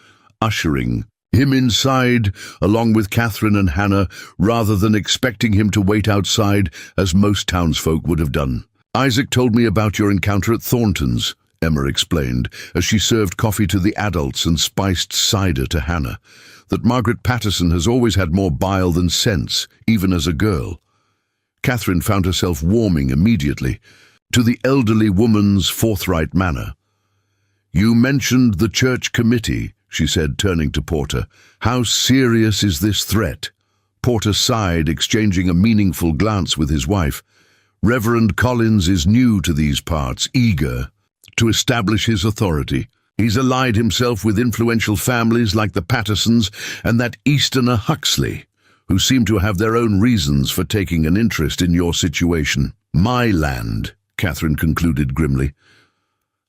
ushering him inside along with Catherine and Hannah, rather than expecting him to wait outside as most townsfolk would have done. "Isaac told me about your encounter at Thornton's," Emma explained, as she served coffee to the adults and spiced cider to Hannah, "that Margaret Patterson has always had more bile than sense, even as a girl." Catherine found herself warming immediately to the elderly woman's forthright manner. "You mentioned the church committee," she said, turning to Porter. "How serious is this threat?" Porter sighed, exchanging a meaningful glance with his wife. "Reverend Collins is new to these parts, eager to establish his authority. He's allied himself with influential families like the Pattersons and that Easterner Huxley, who seem to have their own reasons for taking an interest in your situation." "My land," Catherine concluded grimly.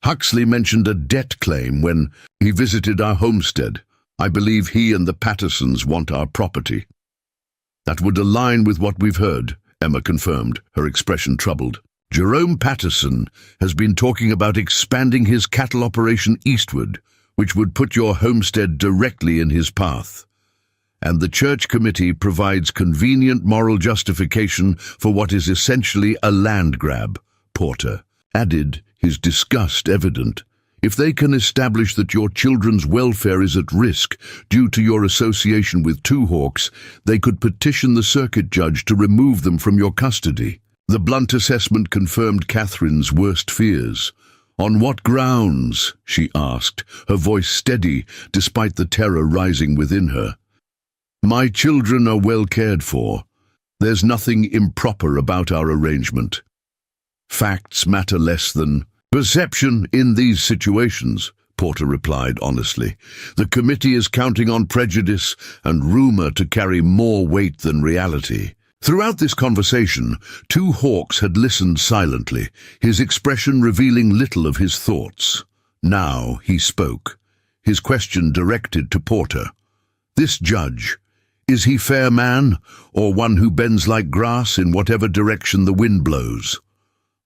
"Huxley mentioned a debt claim when he visited our homestead. I believe he and the Pattersons want our property." "That would align with what we've heard," Emma confirmed, her expression troubled. "Jerome Patterson has been talking about expanding his cattle operation eastward, which would put your homestead directly in his path. And the church committee provides convenient moral justification for what is essentially a land grab," Porter added, his disgust evident. "If they can establish that your children's welfare is at risk due to your association with Two Hawks, they could petition the circuit judge to remove them from your custody." The blunt assessment confirmed Catherine's worst fears. "On what grounds?" she asked, her voice steady despite the terror rising within her. "My children are well cared for. There's nothing improper about our arrangement. Facts matter less than perception in these situations," Porter replied honestly. "The committee is counting on prejudice and rumor to carry more weight than reality." Throughout this conversation, Two Hawks had listened silently, his expression revealing little of his thoughts. Now he spoke, his question directed to Porter. "This judge, is he fair man, or one who bends like grass in whatever direction the wind blows?"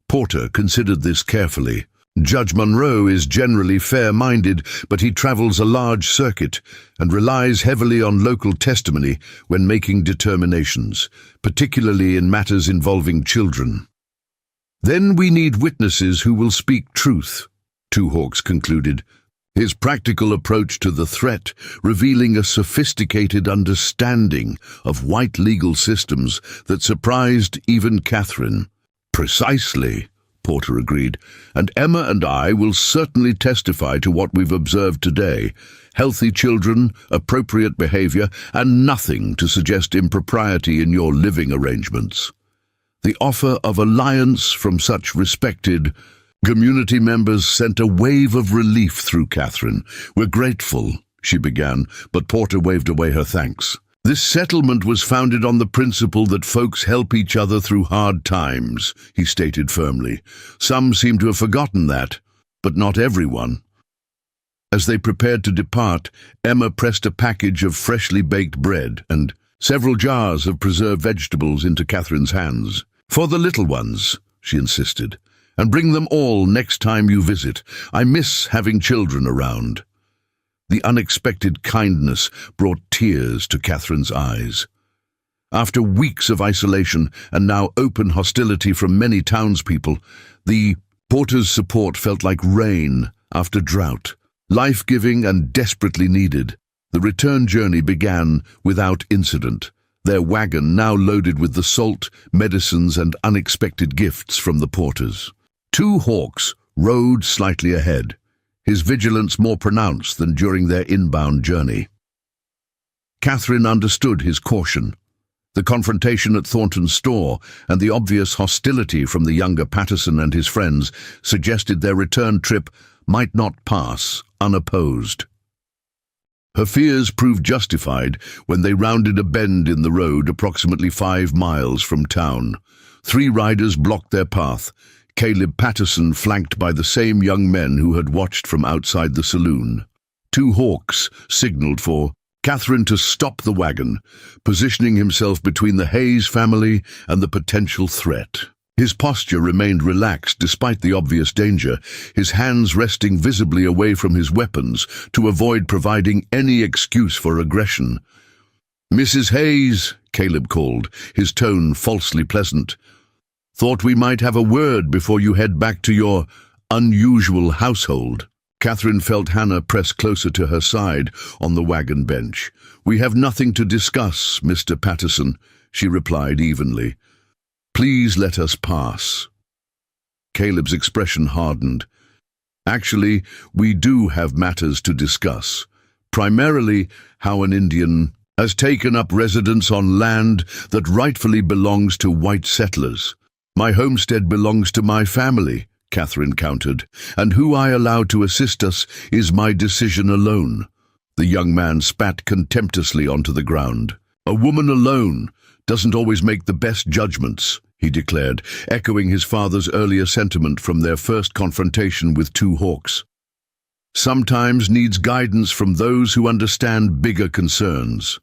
Porter considered this carefully. Judge Monroe is generally fair-minded, but he travels a large circuit and relies heavily on local testimony when making determinations, particularly in matters involving children. "Then we need witnesses who will speak truth," Two Hawks concluded, his practical approach to the threat revealing a sophisticated understanding of white legal systems that surprised even Catherine. "Precisely," Porter agreed, "and Emma and I will certainly testify to what we've observed today. Healthy children, appropriate behavior, and nothing to suggest impropriety in your living arrangements." The offer of alliance from such respected community members sent a wave of relief through Catherine. "We're grateful," she began, but Porter waved away her thanks. "This settlement was founded on the principle that folks help each other through hard times," he stated firmly. "Some seem to have forgotten that, but not everyone." As they prepared to depart, Emma pressed a package of freshly baked bread and several jars of preserved vegetables into Catherine's hands. "For the little ones," she insisted, "and bring them all next time you visit. I miss having children around." The unexpected kindness brought tears to Catherine's eyes. After weeks of isolation and now open hostility from many townspeople, the Porter's support felt like rain after drought, life-giving and desperately needed. The return journey began without incident, their wagon now loaded with the salt, medicines and unexpected gifts from the Porters. Two Hawks rode slightly ahead, his vigilance more pronounced than during their inbound journey. Catherine understood his caution. The confrontation at Thornton's store and the obvious hostility from the younger Patterson and his friends suggested their return trip might not pass unopposed. Her fears proved justified when they rounded a bend in the road approximately 5 miles from town. 3 riders blocked their path, Caleb Patterson flanked by the same young men who had watched from outside the saloon. Two Hawks signaled for Catherine to stop the wagon, positioning himself between the Hayes family and the potential threat. His posture remained relaxed despite the obvious danger, his hands resting visibly away from his weapons to avoid providing any excuse for aggression. "Mrs. Hayes," Caleb called, his tone falsely pleasant. "Thought we might have a word before you head back to your unusual household." Catherine felt Hannah press closer to her side on the wagon bench. "We have nothing to discuss, Mr. Patterson," she replied evenly. "Please let us pass." Caleb's expression hardened. "Actually, we do have matters to discuss. Primarily, how an Indian has taken up residence on land that rightfully belongs to white settlers. My homestead belongs to my family," Catherine countered, "and who I allow to assist us is my decision alone." The young man spat contemptuously onto the ground. "A woman alone doesn't always make the best judgments," he declared, echoing his father's earlier sentiment from their first confrontation with Two Hawks. "Sometimes needs guidance from those who understand bigger concerns."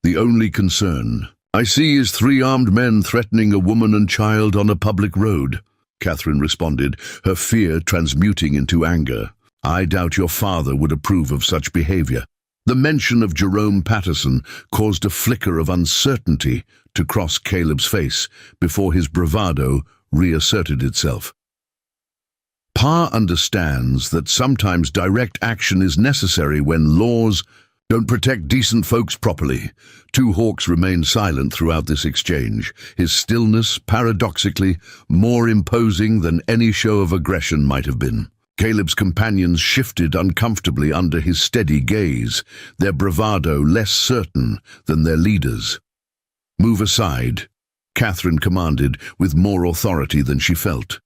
"The only concern I see is 3 armed men threatening a woman and child on a public road," Catherine responded, her fear transmuting into anger. "I doubt your father would approve of such behavior." The mention of Jerome Patterson caused a flicker of uncertainty to cross Caleb's face before his bravado reasserted itself. Pa understands that sometimes direct action is necessary when laws Don't protect decent folks properly. Two Hawks remained silent throughout this exchange, his stillness, paradoxically, more imposing than any show of aggression might have been. Caleb's companions shifted uncomfortably under his steady gaze, their bravado less certain than their leaders. "Move aside," Catherine commanded with more authority than she felt.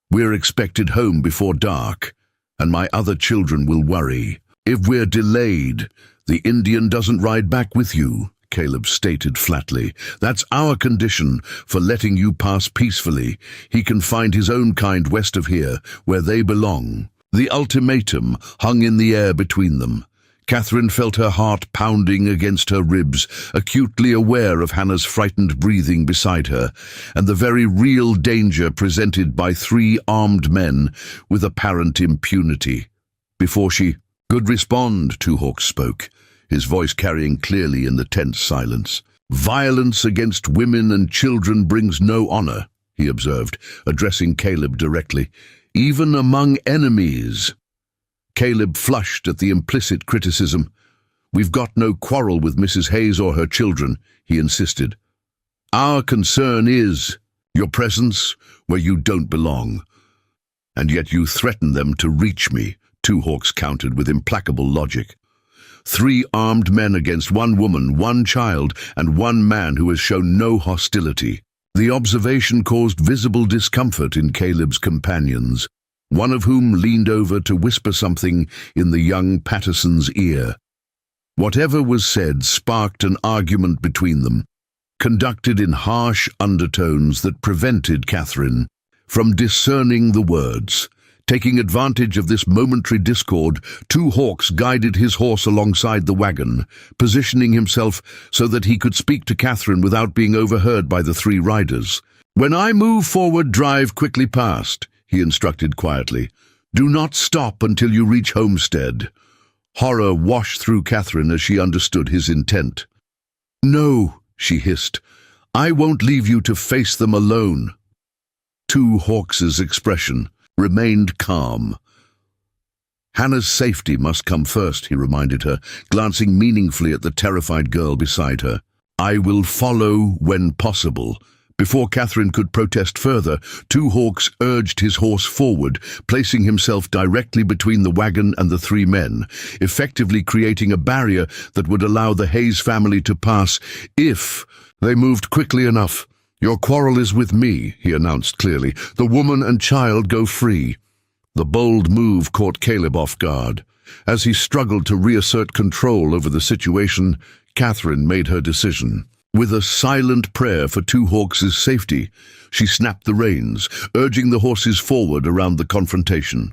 "We're expected home before dark, and my other children will worry. If we're delayed, the Indian doesn't ride back with you," Caleb stated flatly. "That's our condition for letting you pass peacefully. He can find his own kind west of here, where they belong." The ultimatum hung in the air between them. Catherine felt her heart pounding against her ribs, acutely aware of Hannah's frightened breathing beside her, and the very real danger presented by three armed men with apparent impunity. Before she could respond, Two Hawks spoke, his voice carrying clearly in the tense silence. "Violence against women and children brings no honor," he observed, addressing Caleb directly, "even among enemies." Caleb flushed at the implicit criticism. "We've got no quarrel with Mrs. Hayes or her children," he insisted. "Our concern is your presence where you don't belong. And yet you threaten them to reach me," Two Hawks countered with implacable logic. "Three armed men against one woman, one child, and one man who has shown no hostility." The observation caused visible discomfort in Caleb's companions, one of whom leaned over to whisper something in the young Patterson's ear. Whatever was said sparked an argument between them, conducted in harsh undertones that prevented Catherine from discerning the words. Taking advantage of this momentary discord, Two Hawks guided his horse alongside the wagon, positioning himself so that he could speak to Catherine without being overheard by the three riders. "When I move forward, drive quickly past," he instructed quietly. "Do not stop until you reach Homestead." Horror washed through Catherine as she understood his intent. "No," she hissed. "I won't leave you to face them alone." Two Hawks's expression remained calm. "Hannah's safety must come first," he reminded her, glancing meaningfully at the terrified girl beside her. "I will follow when possible." Before Catherine could protest further, Two Hawks urged his horse forward, placing himself directly between the wagon and the three men, effectively creating a barrier that would allow the Hayes family to pass if they moved quickly enough. "Your quarrel is with me," he announced clearly. "The woman and child go free." The bold move caught Caleb off guard. As he struggled to reassert control over the situation, Catherine made her decision. With a silent prayer for Two Hawks' safety, she snapped the reins, urging the horses forward around the confrontation.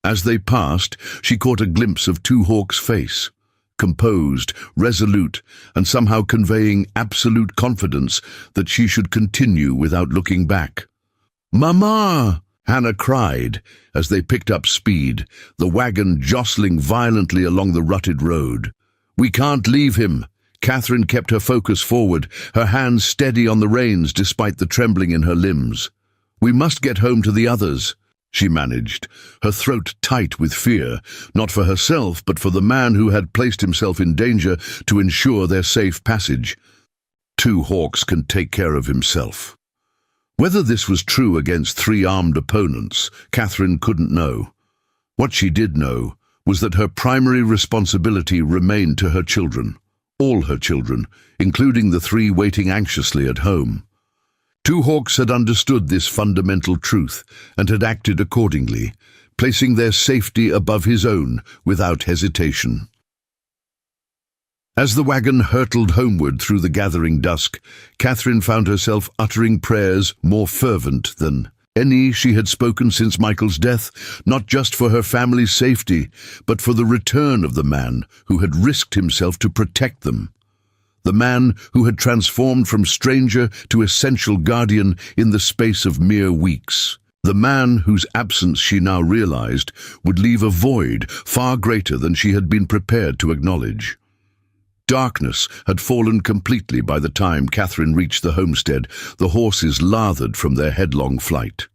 As they passed, she caught a glimpse of Two Hawks' face, composed, resolute, and somehow conveying absolute confidence that she should continue without looking back. "Mama!" Hannah cried as they picked up speed, the wagon jostling violently along the rutted road. "We can't leave him." Catherine kept her focus forward, her hands steady on the reins despite the trembling in her limbs. "We must get home to the others," she managed, her throat tight with fear, not for herself but for the man who had placed himself in danger to ensure their safe passage. Two Hawks can take care of himself. Whether this was true against three armed opponents, Catherine couldn't know. What she did know was that her primary responsibility remained to her children. All her children, including the three waiting anxiously at home. Two Hawks had understood this fundamental truth and had acted accordingly, placing their safety above his own without hesitation. As the wagon hurtled homeward through the gathering dusk, Catherine found herself uttering prayers more fervent than any she had spoken since Michael's death, not just for her family's safety, but for the return of the man who had risked himself to protect them. The man who had transformed from stranger to essential guardian in the space of mere weeks. The man whose absence she now realized would leave a void far greater than she had been prepared to acknowledge. Darkness had fallen completely by the time Catherine reached the homestead, the horses lathered from their headlong flight.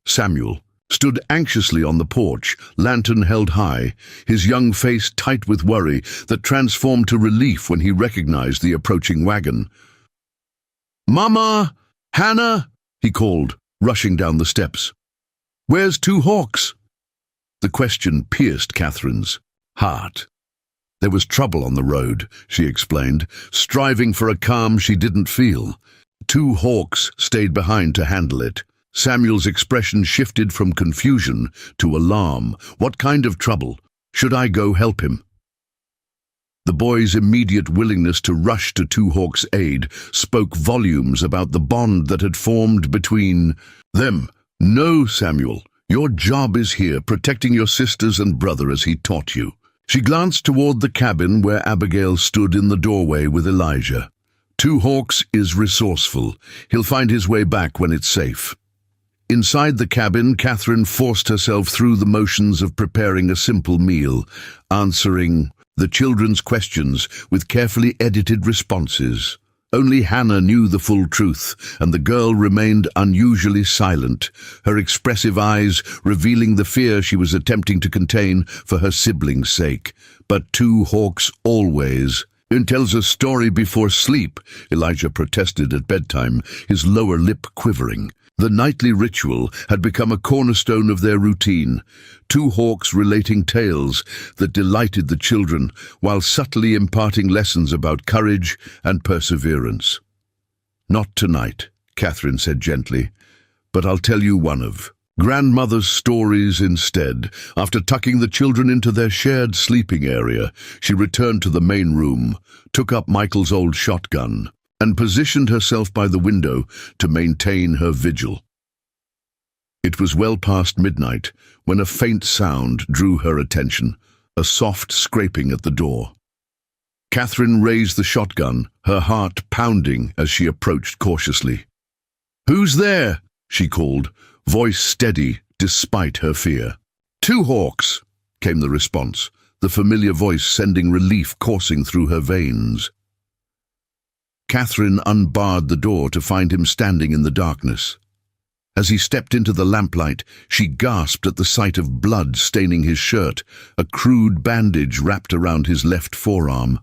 "Samuel," stood anxiously on the porch, lantern held high, his young face tight with worry that transformed to relief when he recognized the approaching wagon. "Mama! Hannah!" he called, rushing down the steps. "Where's Two Hawks?" The question pierced Catherine's heart. There was trouble on the road, she explained, striving for a calm she didn't feel. Two Hawks stayed behind to handle it. Samuel's expression shifted from confusion to alarm. What kind of trouble? Should I go help him? The boy's immediate willingness to rush to Two Hawks' aid spoke volumes about the bond that had formed between them. "No, Samuel, your job is here, protecting your sisters and brother as he taught you." She glanced toward the cabin where Abigail stood in the doorway with Elijah. "Two Hawks is resourceful. He'll find his way back when it's safe." Inside the cabin, Catherine forced herself through the motions of preparing a simple meal, answering the children's questions with carefully edited responses. Only Hannah knew the full truth, and the girl remained unusually silent, her expressive eyes revealing the fear she was attempting to contain for her siblings' sake. But Two Hawks always tells a story before sleep, Elijah protested at bedtime, his lower lip quivering. The nightly ritual had become a cornerstone of their routine, Two Hawks relating tales that delighted the children while subtly imparting lessons about courage and perseverance. "Not tonight," Catherine said gently, "but I'll tell you one of Grandmother's stories instead." After tucking the children into their shared sleeping area, she returned to the main room, took up Michael's old shotgun, and positioned herself by the window to maintain her vigil. It was well past midnight when a faint sound drew her attention, a soft scraping at the door. Catherine raised the shotgun, her heart pounding as she approached cautiously. "Who's there?" she called, voice steady despite her fear. "Two Hawks," came the response, the familiar voice sending relief coursing through her veins. Catherine unbarred the door to find him standing in the darkness. As he stepped into the lamplight, she gasped at the sight of blood staining his shirt, a crude bandage wrapped around his left forearm.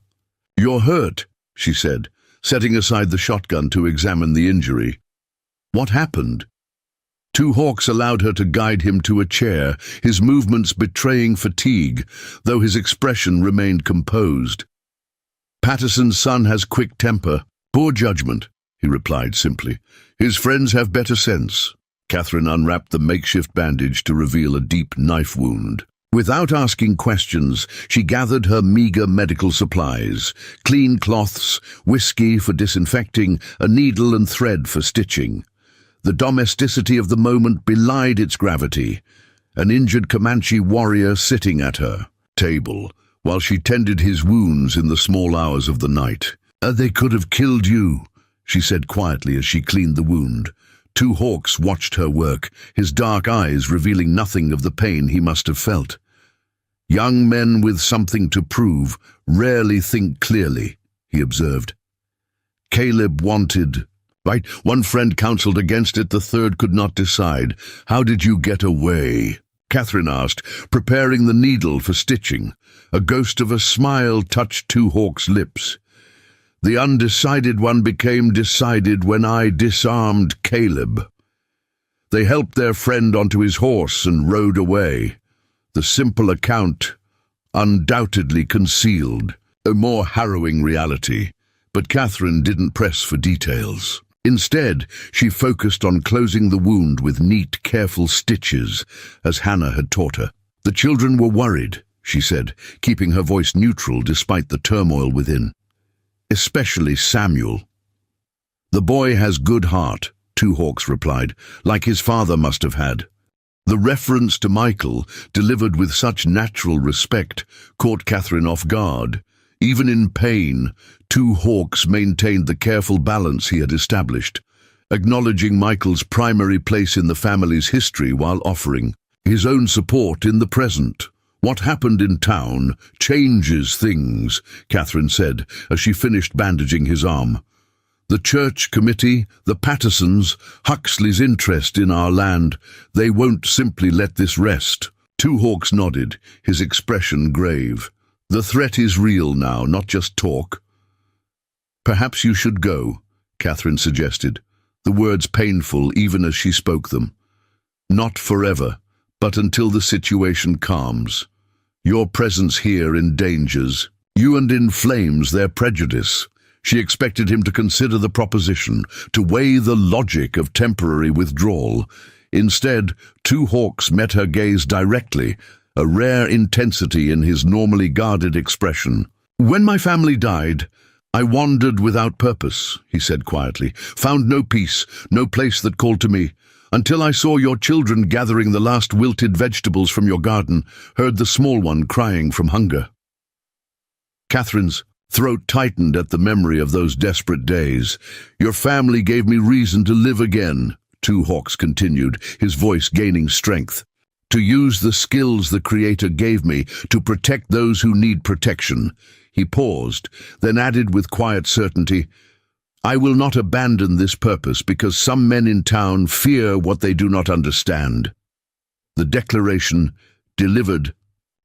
"You're hurt," she said, setting aside the shotgun to examine the injury. "What happened?" Two Hawks allowed her to guide him to a chair, his movements betraying fatigue, though his expression remained composed. "Patterson's son has quick temper, poor judgment," he replied simply. "His friends have better sense." Catherine unwrapped the makeshift bandage to reveal a deep knife wound. Without asking questions, she gathered her meager medical supplies, clean cloths, whiskey for disinfecting, a needle and thread for stitching. The domesticity of the moment belied its gravity, an injured Comanche warrior sitting at her table, while she tended his wounds in the small hours of the night. "They could have killed you," she said quietly as she cleaned the wound. Two Hawks watched her work, his dark eyes revealing nothing of the pain he must have felt. "Young men with something to prove rarely think clearly," he observed. "Caleb wanted... Right, one friend counseled against it, the third could not decide. How did you get away?" Catherine asked, preparing the needle for stitching. A ghost of a smile touched Two Hawks' lips. "The undecided one became decided when I disarmed Caleb. They helped their friend onto his horse and rode away. The simple account undoubtedly concealed a more harrowing reality, but Catherine didn't press for details. Instead, she focused on closing the wound with neat, careful stitches, as Hannah had taught her. "The children were worried," she said, keeping her voice neutral despite the turmoil within. "Especially Samuel." "The boy has good heart," Two Hawks replied, "like his father must have had." The reference to Michael, delivered with such natural respect, caught Catherine off guard. Even in pain, Two Hawks maintained the careful balance he had established, acknowledging Michael's primary place in the family's history while offering his own support in the present. "What happened in town changes things," Catherine said as she finished bandaging his arm. The church committee, the Pattersons, Huxley's interest in our land, they won't simply let this rest. Two Hawks nodded, his expression grave. The threat is real now, not just talk. Perhaps you should go, Catherine suggested, the words painful even as she spoke them. Not forever, but until the situation calms. Your presence here endangers you and inflames their prejudice. She expected him to consider the proposition, to weigh the logic of temporary withdrawal. Instead, Two Hawks met her gaze directly, a rare intensity in his normally guarded expression. When my family died, I wandered without purpose, he said quietly, found no peace, no place that called to me, until I saw your children gathering the last wilted vegetables from your garden, heard the small one crying from hunger. Catherine's throat tightened at the memory of those desperate days. Your family gave me reason to live again, Two Hawks continued, his voice gaining strength. To use the skills the Creator gave me to protect those who need protection. He paused, then added with quiet certainty, I will not abandon this purpose because some men in town fear what they do not understand. The declaration, delivered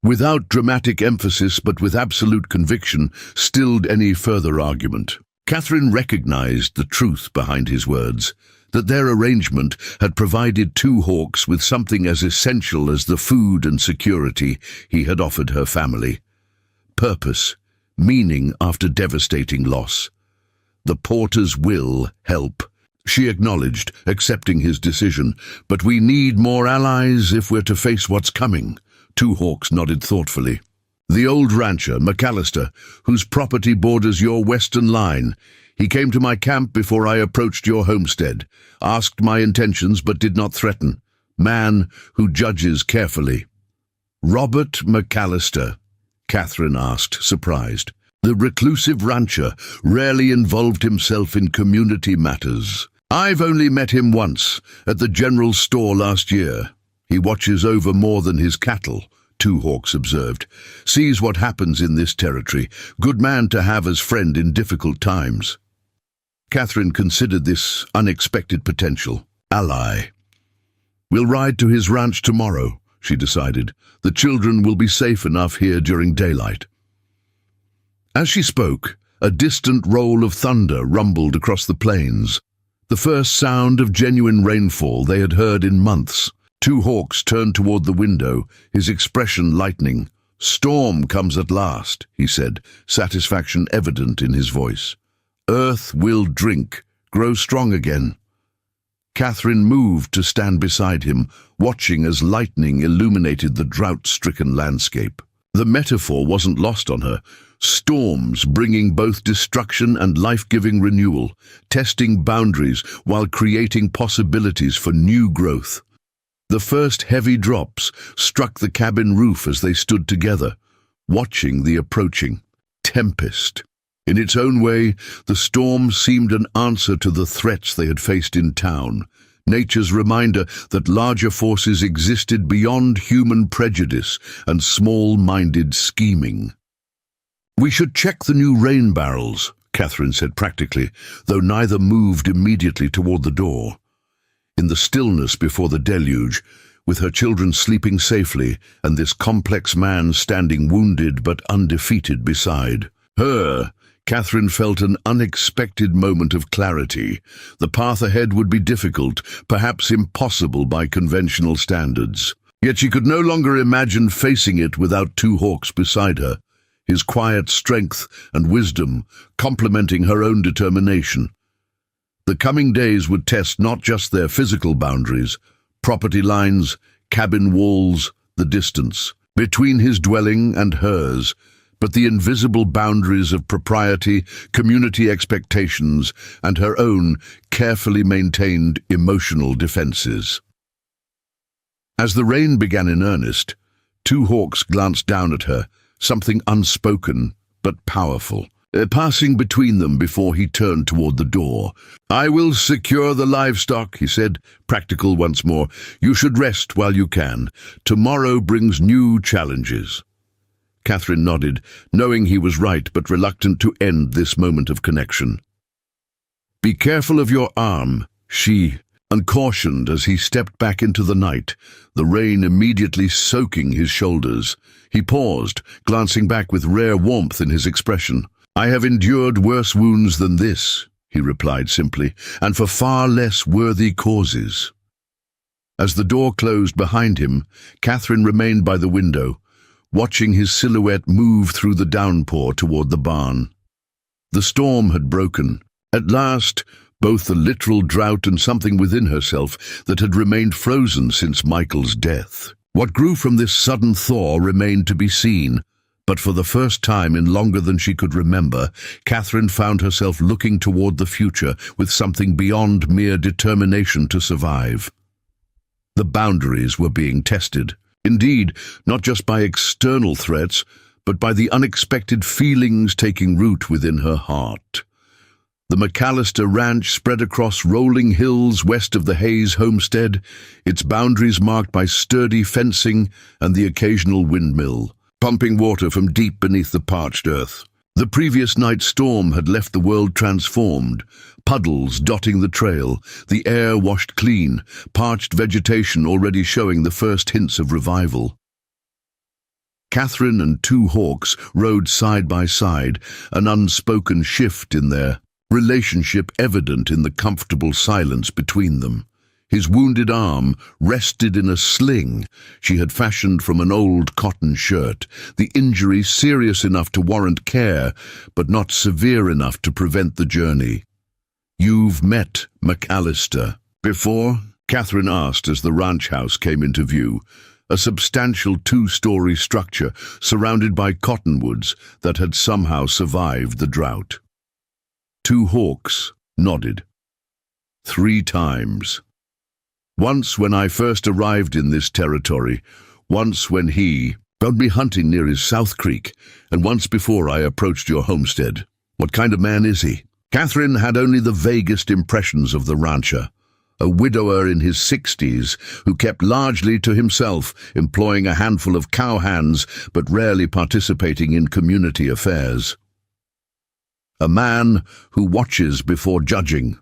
without dramatic emphasis but with absolute conviction, stilled any further argument. Catherine recognized the truth behind his words, that their arrangement had provided Two Hawks with something as essential as the food and security he had offered her family. Purpose, meaning after devastating loss. The Porters will help, she acknowledged, accepting his decision, but we need more allies if we're to face what's coming. Two Hawks nodded thoughtfully. The old rancher, McAllister, whose property borders your western line. He came to my camp before I approached your homestead, asked my intentions but did not threaten. Man who judges carefully. Robert McAllister, Catherine asked, surprised. The reclusive rancher rarely involved himself in community matters. I've only met him once, at the general store last year. He watches over more than his cattle, Two Hawks observed. Sees what happens in this territory. Good man to have as friend in difficult times. Catherine considered this unexpected potential. Ally. We'll ride to his ranch tomorrow, she decided. The children will be safe enough here during daylight. As she spoke, a distant roll of thunder rumbled across the plains. The first sound of genuine rainfall they had heard in months. Two Hawks turned toward the window, his expression lightening. Storm comes at last, he said, satisfaction evident in his voice. Earth will drink, grow strong again. Catherine moved to stand beside him, watching as lightning illuminated the drought-stricken landscape. The metaphor wasn't lost on her. Storms bringing both destruction and life-giving renewal, testing boundaries while creating possibilities for new growth. The first heavy drops struck the cabin roof as they stood together, watching the approaching tempest. In its own way, the storm seemed an answer to the threats they had faced in town, nature's reminder that larger forces existed beyond human prejudice and small-minded scheming. We should check the new rain barrels, Catherine said practically, though neither moved immediately toward the door. In the stillness before the deluge, with her children sleeping safely and this complex man standing wounded but undefeated beside her, Catherine felt an unexpected moment of clarity. The path ahead would be difficult, perhaps impossible by conventional standards. Yet she could no longer imagine facing it without Two Hawks beside her, his quiet strength and wisdom complementing her own determination. The coming days would test not just their physical boundaries, property lines, cabin walls, the distance between his dwelling and hers, but the invisible boundaries of propriety, community expectations, and her own carefully maintained emotional defenses. As the rain began in earnest, Two Hawks glanced down at her, something unspoken but powerful, passing between them before he turned toward the door. I will secure the livestock, he said, practical once more. You should rest while you can. Tomorrow brings new challenges. Catherine nodded, knowing he was right but reluctant to end this moment of connection. "Be careful of your arm," she uncautioned as he stepped back into the night, the rain immediately soaking his shoulders. He paused, glancing back with rare warmth in his expression. "I have endured worse wounds than this," he replied simply, "and for far less worthy causes." As the door closed behind him, Catherine remained by the window, watching his silhouette move through the downpour toward the barn. The storm had broken. At last, both the literal drought and something within herself that had remained frozen since Michael's death. What grew from this sudden thaw remained to be seen, but for the first time in longer than she could remember, Catherine found herself looking toward the future with something beyond mere determination to survive. The boundaries were being tested. Indeed, not just by external threats, but by the unexpected feelings taking root within her heart. The McAllister Ranch spread across rolling hills west of the Hayes homestead, its boundaries marked by sturdy fencing and the occasional windmill, pumping water from deep beneath the parched earth. The previous night's storm had left the world transformed, puddles dotting the trail, the air washed clean, parched vegetation already showing the first hints of revival. Catherine and Two Hawks rode side by side, an unspoken shift in their relationship evident in the comfortable silence between them. His wounded arm rested in a sling she had fashioned from an old cotton shirt, the injury serious enough to warrant care, but not severe enough to prevent the journey. "You've met McAllister before?" Catherine asked as the ranch house came into view, a substantial two-story structure surrounded by cottonwoods that had somehow survived the drought. Two Hawks nodded. 3 times. Once when I first arrived in this territory, once when he found me hunting near his South Creek, and once before I approached your homestead. What kind of man is he? Catherine had only the vaguest impressions of the rancher, a widower in his 60s who kept largely to himself, employing a handful of cowhands but rarely participating in community affairs. "A man who watches before judging,"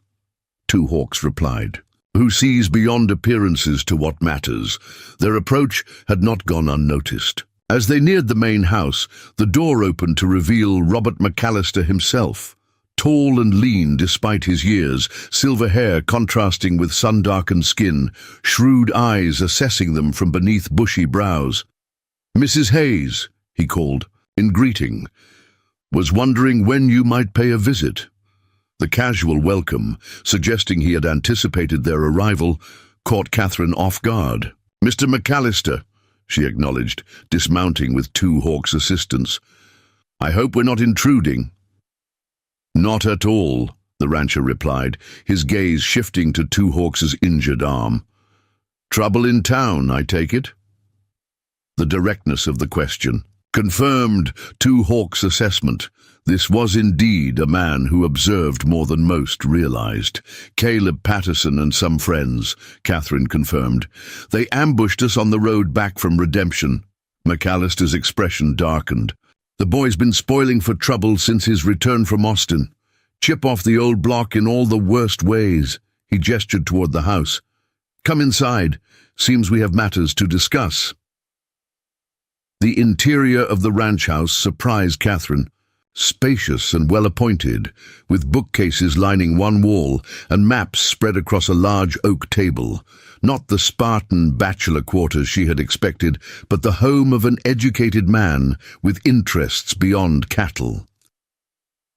Two Hawks replied, "who sees beyond appearances to what matters." Their approach had not gone unnoticed. As they neared the main house, the door opened to reveal Robert McAllister himself, tall and lean despite his years, silver hair contrasting with sun-darkened skin, shrewd eyes assessing them from beneath bushy brows. "Mrs. Hayes," he called, in greeting, "was wondering when you might pay a visit." The casual welcome, suggesting he had anticipated their arrival, caught Catherine off guard. "Mr. McAllister," she acknowledged, dismounting with Two Hawks' assistance. "I hope we're not intruding." "Not at all," the rancher replied, his gaze shifting to Two Hawks' injured arm. "Trouble in town, I take it?" The directness of the question confirmed Two Hawks' assessment. This was indeed a man who observed more than most realized. "Caleb Patterson and some friends," Catherine confirmed. "They ambushed us on the road back from Redemption." McAllister's expression darkened. "The boy's been spoiling for trouble since his return from Austin. Chip off the old block in all the worst ways." He gestured toward the house. "Come inside. Seems we have matters to discuss." The interior of the ranch house surprised Catherine. Spacious and well-appointed, with bookcases lining one wall and maps spread across a large oak table. Not the Spartan bachelor quarters she had expected, but the home of an educated man with interests beyond cattle.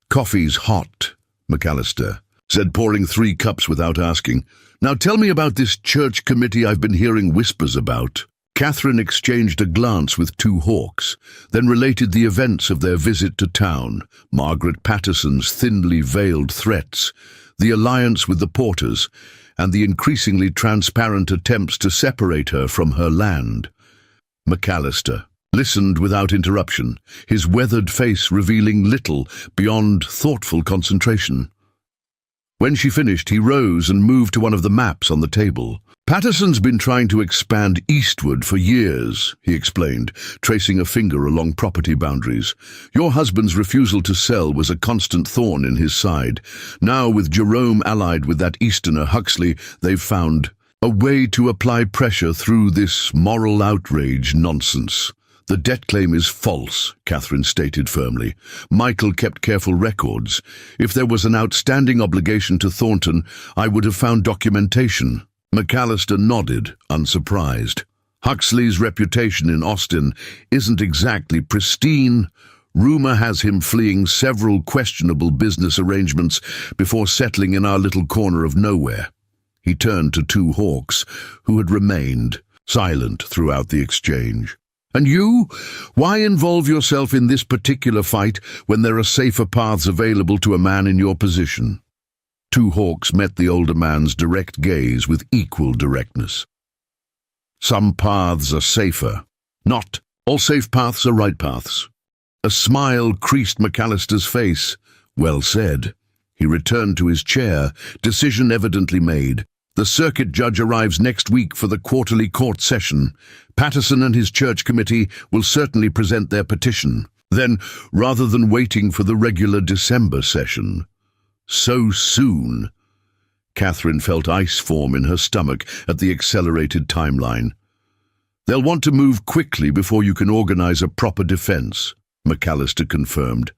"Coffee's hot," McAllister said, pouring 3 cups without asking. "Now tell me about this church committee I've been hearing whispers about." Catherine exchanged a glance with Two Hawks, then related the events of their visit to town, Margaret Patterson's thinly veiled threats, the alliance with the Porters, and the increasingly transparent attempts to separate her from her land. McAllister listened without interruption, his weathered face revealing little beyond thoughtful concentration. When she finished, he rose and moved to one of the maps on the table. "Patterson's been trying to expand eastward for years," he explained, tracing a finger along property boundaries. "Your husband's refusal to sell was a constant thorn in his side. Now, with Jerome allied with that Easterner Huxley, they've found a way to apply pressure through this moral outrage nonsense." "The debt claim is false," Catherine stated firmly. "Michael kept careful records. If there was an outstanding obligation to Thornton, I would have found documentation." McAllister nodded, unsurprised. "Huxley's reputation in Austin isn't exactly pristine. Rumor has him fleeing several questionable business arrangements before settling in our little corner of nowhere." He turned to two Hawks, who had remained silent throughout the exchange. "And you? Why involve yourself in this particular fight when there are safer paths available to a man in your position?" Two Hawks met the older man's direct gaze with equal directness. "Some paths are safer. Not all safe paths are right paths." A smile creased McAllister's face. "Well said." He returned to his chair, decision evidently made. "The circuit judge arrives next week for the quarterly court session. Patterson and his church committee will certainly present their petition. Then, rather than waiting for the regular December session—" "So soon?" Catherine felt ice form in her stomach at the accelerated timeline. "They'll want to move quickly before you can organize a proper defense," McAllister confirmed.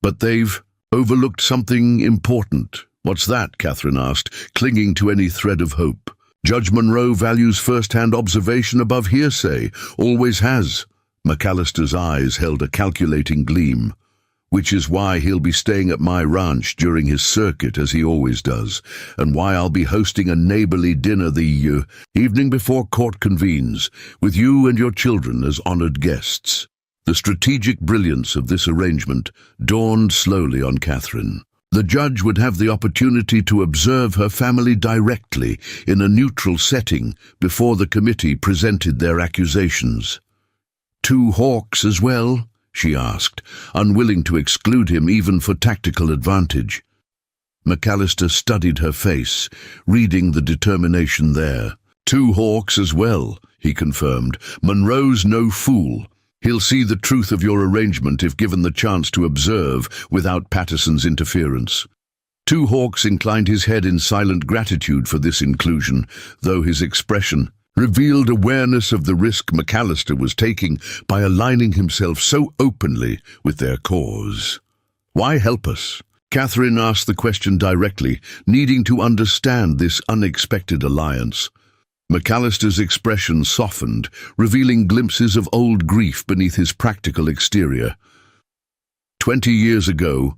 "But they've overlooked something important." "What's that?" Catherine asked, clinging to any thread of hope. "Judge Monroe values first-hand observation above hearsay, always has." McAllister's eyes held a calculating gleam. "Which is why he'll be staying at my ranch during his circuit, as he always does, and why I'll be hosting a neighborly dinner the evening before court convenes, with you and your children as honored guests." The strategic brilliance of this arrangement dawned slowly on Catherine. The judge would have the opportunity to observe her family directly in a neutral setting before the committee presented their accusations. "Two Hawks as well?" she asked, unwilling to exclude him even for tactical advantage. McAllister studied her face, reading the determination there. "Two Hawks as well," he confirmed. "Monroe's no fool. He'll see the truth of your arrangement if given the chance to observe without Patterson's interference." Two Hawks inclined his head in silent gratitude for this inclusion, though his expression revealed awareness of the risk McAllister was taking by aligning himself so openly with their cause. "Why help us?" Catherine asked the question directly, needing to understand this unexpected alliance. McAllister's expression softened, revealing glimpses of old grief beneath his practical exterior. 20 years ago,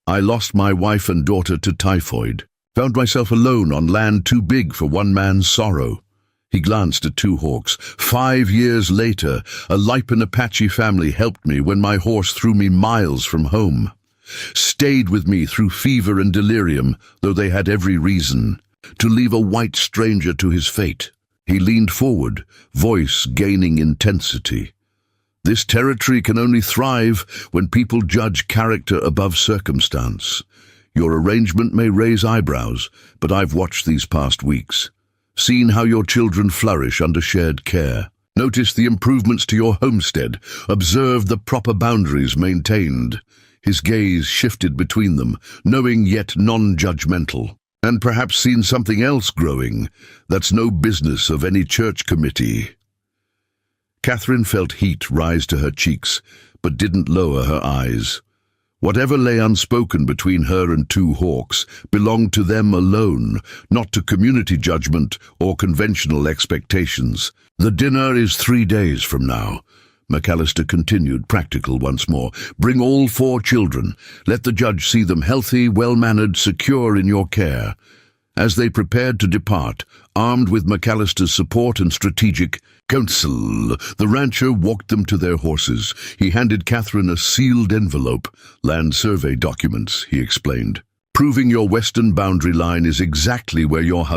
I lost my wife and daughter to typhoid. Found myself alone on land too big for one man's sorrow." He glanced at Two Hawks. 5 years later, a Lipan Apache family helped me when my horse threw me miles from home. Stayed with me through fever and delirium, though they had every reason to leave a white stranger to his fate. He leaned forward, voice gaining intensity. "This territory can only thrive when people judge character above circumstance. Your arrangement may raise eyebrows, but I've watched these past weeks, seen how your children flourish under shared care. Noticed the improvements to your homestead, observed the proper boundaries maintained." His gaze shifted between them, knowing yet non-judgmental. "And perhaps seen something else growing that's no business of any church committee." Catherine felt heat rise to her cheeks, but didn't lower her eyes. Whatever lay unspoken between her and Two Hawks belonged to them alone, not to community judgment or conventional expectations. "The dinner is 3 days from now," McAllister continued, practical once more. "Bring all 4 children. Let the judge see them healthy, well-mannered, secure in your care." As they prepared to depart, armed with McAllister's support and strategic counsel, the rancher walked them to their horses. He handed Catherine a sealed envelope. "Land survey documents," he explained. "Proving your western boundary line is exactly where your husband